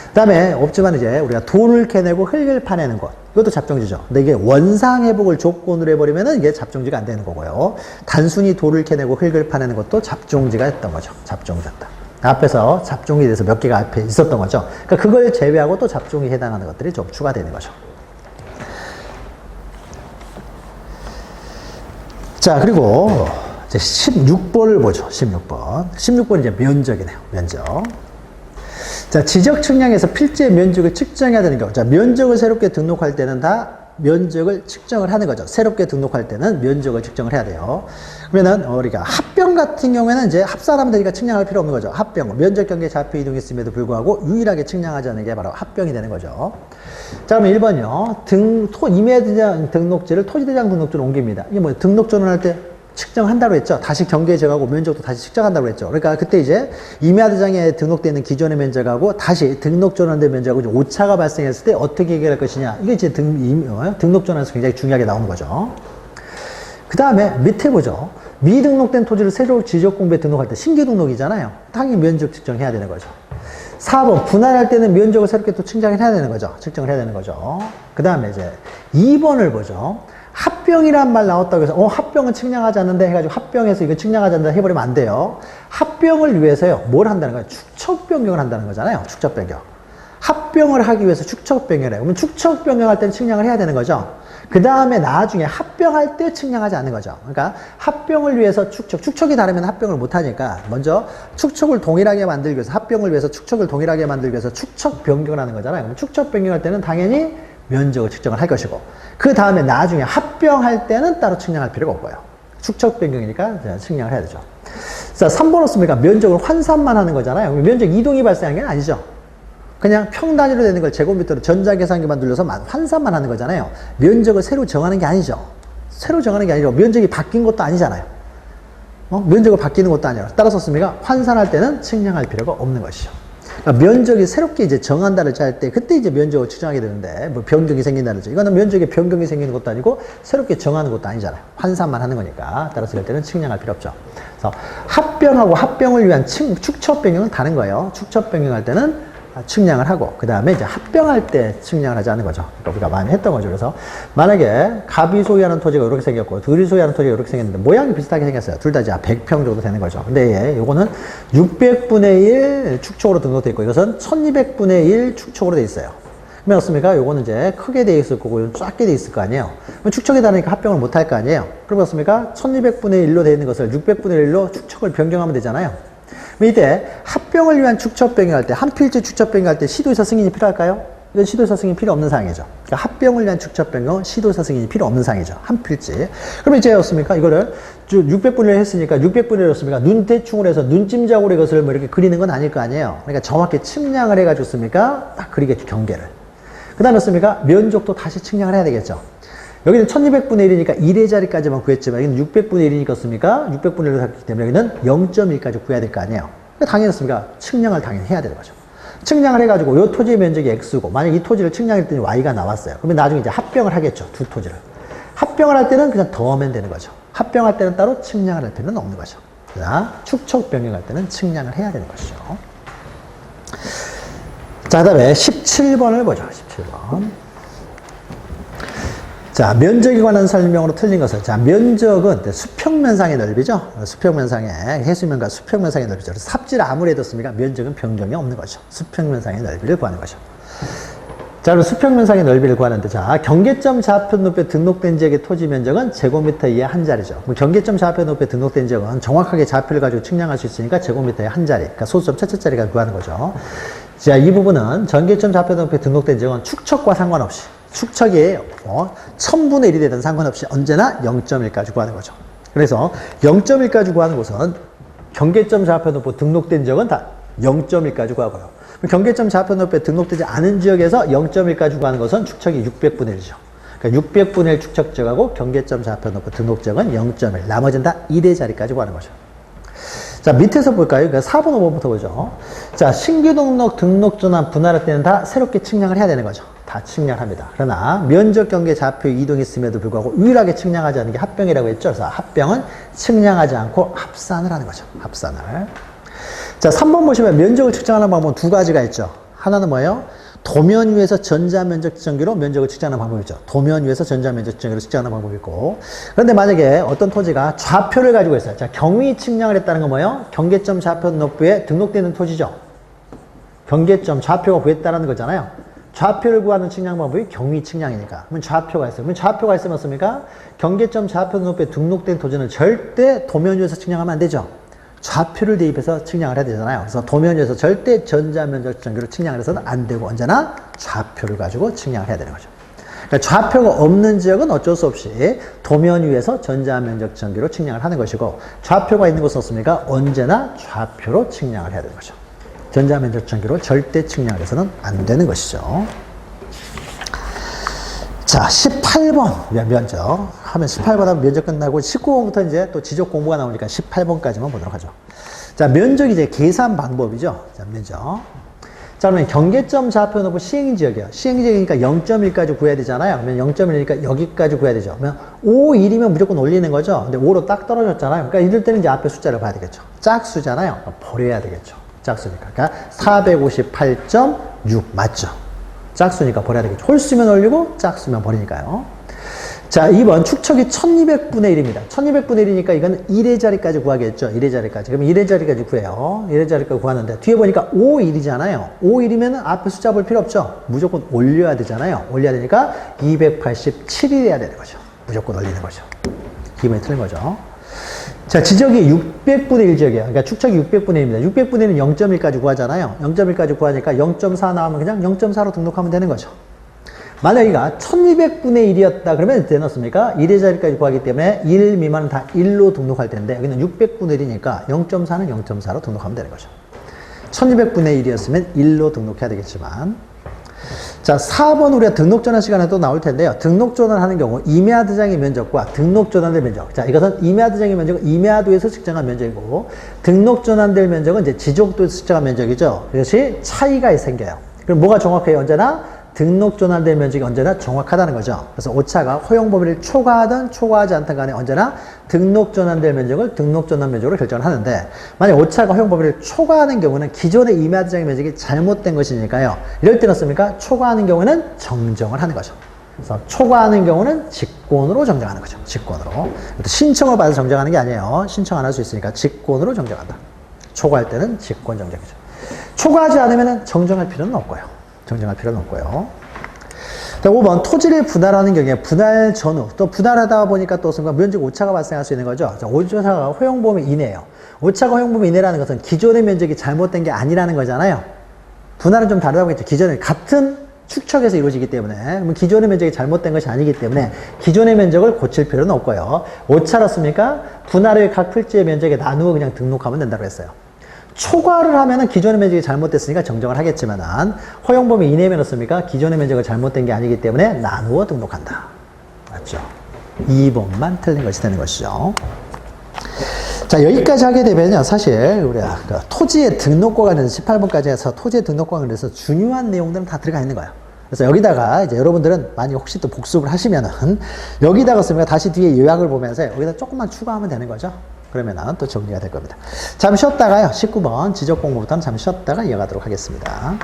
그 다음에 없지만 이제 우리가 돌을 캐내고 흙을 파내는 것, 이것도 잡종지죠. 근데 이게 원상회복을 조건으로 해버리면은 이게 잡종지가 안 되는 거고요. 단순히 돌을 캐내고 흙을 파내는 것도 잡종지가 했던 거죠. 잡종지였다. 앞에서 잡종지에 대해서 몇 개가 앞에 있었던 거죠. 그러니까 그걸 제외하고 또 잡종에 해당하는 것들이 좀 추가되는 거죠. 자, 그리고 이제 16번을 보죠. 16번 이제 면적이네요. 면적. 자, 지적 측량에서 필지의 면적을 측정해야 되는 경우. 자, 면적을 새롭게 등록할 때는 다 면적을 측정을 하는 거죠. 새롭게 등록할 때는 면적을 측정을 해야 돼요. 그러면은, 우리가 합병 같은 경우에는 이제 합산하면 되니까 측량할 필요 없는 거죠. 합병. 면적 경계 좌표 이동했음에도 불구하고 유일하게 측량하지 않는 게 바로 합병이 되는 거죠. 자, 그러면 1번이요. 임야대장 등록지를 토지대장 등록지로 옮깁니다. 이게 뭐예요? 등록 전환할 때 측정한다고 했죠. 다시 경계에 정하고 면적도 다시 측정한다고 했죠. 그러니까 그때 이제 임야대장에 등록되어 있는 기존의 면적하고 다시 등록 전환된 면적하고 오차가 발생했을 때 어떻게 해결할 것이냐. 이게 이제 등록 전환에서 굉장히 중요하게 나오는 거죠. 그 다음에 밑에 보죠. 미등록된 토지를 새로 지적공부에 등록할 때 신규 등록이잖아요. 당연히 면적 측정해야 되는 거죠. 4번 분할할 때는 면적을 새롭게 또 측정을 해야 되는 거죠. 측정을 해야 되는 거죠. 그 다음에 이제 2번을 보죠. 합병이란 말 나왔다고 해서 합병은 측량하지 않는데 해가지고 합병해서 이거 측량하지 않는다 해버리면 안 돼요. 합병을 위해서요. 뭘 한다는 거예요? 축척 변경을 한다는 거잖아요. 축척 변경. 합병을 하기 위해서 축척 변경을 해요. 그러면 축척 변경할 때는 측량을 해야 되는 거죠. 그 다음에 나중에 합병할 때 측량하지 않는 거죠. 그러니까 합병을 위해서 축척이 다르면 합병을 못 하니까 먼저 축척을 동일하게 만들기 위해서 합병을 위해서 축척을 동일하게 만들기 위해서 축척 변경을 하는 거잖아요. 그럼 축척 변경할 때는 당연히 면적을 측정을 할 것이고, 그 다음에 나중에 합병할 때는 따로 측량할 필요가 없고요. 축척 변경이니까 측량을 해야 되죠. 자, 3번 없습니까? 면적을 환산만 하는 거잖아요. 면적 이동이 발생한 게 아니죠. 그냥 평 단위로 되는 걸 제곱미터로 전자계산기만 돌려서 환산만 하는 거잖아요. 면적을 새로 정하는 게 아니죠. 새로 정하는 게 아니고 면적이 바뀐 것도 아니잖아요. 면적을 바뀌는 것도 아니라 따라서 습니까? 환산할 때는 측량할 필요가 없는 것이죠. 그러니까 면적이 새롭게 이제 정한다를 짤 때 그때 이제 면적을 측정하게 되는데 뭐 변경이 생긴다는 거죠. 이거는 면적에 변경이 생기는 것도 아니고 새롭게 정하는 것도 아니잖아요. 환산만 하는 거니까 따라서 이럴 때는 측량할 필요 없죠. 그래서 합병하고 합병을 위한 축척 변경은 다른 거예요. 축척 변경할 때는 측량을 하고 그 다음에 이제 합병할 때 측량을 하지 않는 거죠. 그러니까 우리가 많이 했던 거죠. 그래서 만약에 갑이 소유하는 토지가 이렇게 생겼고 둘이 소유하는 토지가 이렇게 생겼는데 모양이 비슷하게 생겼어요. 둘 다 이제 100평 정도 되는 거죠. 근데 요거는 600분의 1 축척으로 등록되어 있고 이것은 1200분의 1 축척으로 되어 있어요. 그러면 어떻습니까? 요거는 이제 크게 되어 있을 거고 작게 되어 있을 거 아니에요. 그럼 축척이 다르니까 합병을 못 할 거 아니에요. 그러면 어떻습니까? 1200분의 1로 되어 있는 것을 600분의 1로 축척을 변경하면 되잖아요. 이때 합병을 위한 축척 변경할 때, 한 필지 축척 변경할 때 시도의사 승인이 필요할까요? 이건 시도사 승인이 필요 없는 사항이죠. 그러니까 합병을 위한 축척 변경은 시도사 승인이 필요 없는 사항이죠. 한 필지. 그럼 이제 어떻습니까? 이거를 600분의 1 했으니까 600분의 1 였습니까? 눈 대충으로 해서 눈찜작으로 이것을 뭐 이렇게 그리는 건 아닐 거 아니에요. 그러니까 정확히 측량을 해가지고 씁니까? 딱 그리겠죠, 경계를. 그 다음에 습니까? 면적도 다시 측량을 해야 되겠죠. 여기는 1200분의 1이니까 1의 자리까지만 구했지만 여기는 600분의 1이니까 습니까? 600분의 1로 샀기 때문에 여기는 0.1까지 구해야 될 거 아니에요. 그러니까 당연히 습니까? 측량을 당연히 해야 되는 거죠. 측량을 해가지고 이 토지의 면적이 X고 만약 이 토지를 측량했더니 Y가 나왔어요. 그러면 나중에 이제 합병을 하겠죠. 두 토지를. 합병을 할 때는 그냥 더하면 되는 거죠. 합병할 때는 따로 측량을 할 필요는 없는 거죠. 그러나 축척 변경할 때는 측량을 해야 되는 것이죠. 자, 그 다음에 17번을 보죠. 17번. 자, 면적에 관한 설명으로 틀린 것은, 자, 면적은 수평면상의 넓이죠. 수평면상의, 해수면과 수평면상의 넓이죠. 그래서 삽지를 아무리 해뒀습니까? 면적은 변경이 없는 거죠. 수평면상의 넓이를 구하는 거죠. 자, 그럼 수평면상의 넓이를 구하는데, 자, 경계점 좌표 높이에 등록된 지역의 토지 면적은 제곱미터 이하 한 자리죠. 경계점 좌표 높이에 등록된 지역은 정확하게 좌표를 가지고 측량할 수 있으니까 제곱미터의 한 자리, 그러니까 소수점 첫째 자리가 구하는 거죠. 자, 이 부분은 전계점 좌표 높이에 등록된 지역은 축척과 상관없이 축척이 1000분의 1이 되든 상관없이 언제나 0.1까지 구하는 거죠. 그래서 0.1까지 구하는 곳은 경계점 좌표 높이 등록된 지역은 다 0.1까지 구하고요. 경계점 좌표 높이에 등록되지 않은 지역에서 0.1까지 구하는 것은 축척이 600분의 1이죠. 그러니까 600분의 1 축척 지역하고 경계점 좌표 높이 등록 지역은 0.1, 나머지는 다 1의 자리까지 구하는 거죠. 자, 밑에서 볼까요? 그러니까 4번, 5번부터 보죠. 자, 신규 등록 전환, 분할할 때는 다 새롭게 측량을 해야 되는 거죠. 다 측량합니다. 그러나 면적 경계 좌표 이동이 있음에도 불구하고 유일하게 측량하지 않는 게 합병이라고 했죠. 그래서 합병은 측량하지 않고 합산을 하는 거죠. 합산을. 자, 3번 보시면 면적을 측정하는 방법은 두 가지가 있죠. 하나는 뭐예요? 도면 위에서 전자면적 측정기로 면적을 측정하는 방법이 있죠. 도면 위에서 전자면적 측정기로 측정하는 방법이 있고. 그런데 만약에 어떤 토지가 좌표를 가지고 있어요. 자, 경위 측량을 했다는 건 뭐예요? 경계점 좌표 높이에 등록되는 토지죠. 경계점 좌표가 구했다는 거잖아요. 좌표를 구하는 측량 방법이 경위 측량이니까. 그러면 좌표가 있어요. 그러면 좌표가 있으면 어떻습니까? 경계점 좌표 높이에 등록된 토지는 절대 도면 위에서 측량하면 안 되죠. 좌표를 대입해서 측량을 해야 되잖아요. 그래서 도면 위에서 절대 전자면적 측정기로 측량을 해서는 안 되고 언제나 좌표를 가지고 측량을 해야 되는 거죠. 그러니까 좌표가 없는 지역은 어쩔 수 없이 도면 위에서 전자면적 측정기로 측량을 하는 것이고 좌표가 있는 곳은 없습니까? 언제나 좌표로 측량을 해야 되는 거죠. 전자면적 측정기로 절대 측량을 해서는 안 되는 것이죠. 자, 18번 면적 하면 18번 하면 면적 끝나고 19번부터 이제 또 지적 공부가 나오니까 18번까지만 보도록 하죠. 자, 면적이 이제 계산 방법이죠. 자, 면적. 자, 그러면 경계점 좌표 높이 시행지역이에요. 시행지역이니까 0.1까지 구해야 되잖아요. 그러면 0.1이니까 여기까지 구해야 되죠. 그러면 5, 1이면 무조건 올리는 거죠. 근데 5로 딱 떨어졌잖아요. 그러니까 이럴 때는 이제 앞에 숫자를 봐야 되겠죠. 짝수잖아요. 버려야 되겠죠. 짝수니까. 그러니까 458.6 맞죠? 짝수니까 버려야 되겠죠. 홀수면 올리고 짝수면 버리니까요. 자, 2번 축척이 1200분의 1입니다. 1200분의 1이니까 이건 1의 자리까지 구하겠죠. 1의 자리까지. 그럼 1의 자리까지 구해요. 1의 자리까지 구하는데 뒤에 보니까 5, 1이잖아요. 5, 1이면 앞에 숫자 볼 필요 없죠. 무조건 올려야 되잖아요. 올려야 되니까 287이 돼야 되는 거죠. 무조건 올리는 거죠. 기본이 틀린 거죠. 자, 지적이 600분의 1 지역이에요. 그러니까 축척이 600분의 1입니다. 600분의 1은 0.1까지 구하잖아요. 0.1까지 구하니까 0.4 나오면 그냥 0.4로 등록하면 되는 거죠. 만약 여기가 1200분의 1이었다 그러면 어떻게 넣습니까? 1의 자리까지 구하기 때문에 1 미만은 다 1로 등록할 텐데 여기는 600분의 1이니까 0.4는 0.4로 등록하면 되는 거죠. 1200분의 1이었으면 1로 등록해야 되겠지만 자, 4번 우리가 등록전환 시간에 또 나올 텐데요. 등록전환하는 경우 임야도장의 면적과 등록전환될 면적. 자, 이것은 임야도장의 면적은 임야도에서 측정한 면적이고 등록전환될 면적은 이제 지적도에서 측정한 면적이죠. 이것이 차이가 생겨요. 그럼 뭐가 정확해요? 언제나 등록전환될 면적이 언제나 정확하다는 거죠. 그래서 오차가 허용 범위를 초과하든 초과하지 않든 간에 언제나 등록전환될 면적을 등록전환 면적으로 결정을 하는데 만약 오차가 허용 범위를 초과하는 경우는 기존의 임야도장의 면적이 잘못된 것이니까요. 이럴 때는 어떻습니까? 초과하는 경우는 정정을 하는 거죠. 그래서 초과하는 경우는 직권으로 정정하는 거죠. 직권으로. 신청을 받아서 정정하는 게 아니에요. 신청 안 할 수 있으니까 직권으로 정정한다. 초과할 때는 직권 정정이죠. 초과하지 않으면 정정할 필요는 없고요. 정정할 필요는 없고요. 5번 토지를 분할하는 경우에 분할 전후 또 분할하다 보니까 또 순간 면적 오차가 발생할 수 있는 거죠. 자, 오차가 허용 범위 이내예요. 오차가 허용 범위 이내라는 것은 기존의 면적이 잘못된 게 아니라는 거잖아요. 분할은 좀 다르다고 했죠. 기존에 같은 축척에서 이루어지기 때문에 그러면 기존의 면적이 잘못된 것이 아니기 때문에 기존의 면적을 고칠 필요는 없고요. 오차롭습니까? 분할의 각 필지의 면적에 나누어 그냥 등록하면 된다고 했어요. 초과를 하면은 기존의 면적이 잘못됐으니까 정정을 하겠지만은 허용 범위 이내면 어떻습니까? 기존의 면적이 잘못된 게 아니기 때문에 나누어 등록한다. 맞죠? 2번만 틀린 것이 되는 것이죠. 자, 여기까지 하게 되면요. 사실 우리가 그 토지의 등록과 관련해서 18번까지 해서 토지의 등록과 관련해서 중요한 내용들은 다 들어가 있는 거예요. 그래서 여기다가 이제 여러분들은 많이 혹시 또 복습을 하시면은 여기다가 쓰면 다시 뒤에 요약을 보면서 여기다 조금만 추가하면 되는 거죠. 그러면은 또 정리가 될 겁니다. 잠시 쉬었다가요. 19번 지적 공부부터는 잠시 쉬었다가 이어가도록 하겠습니다.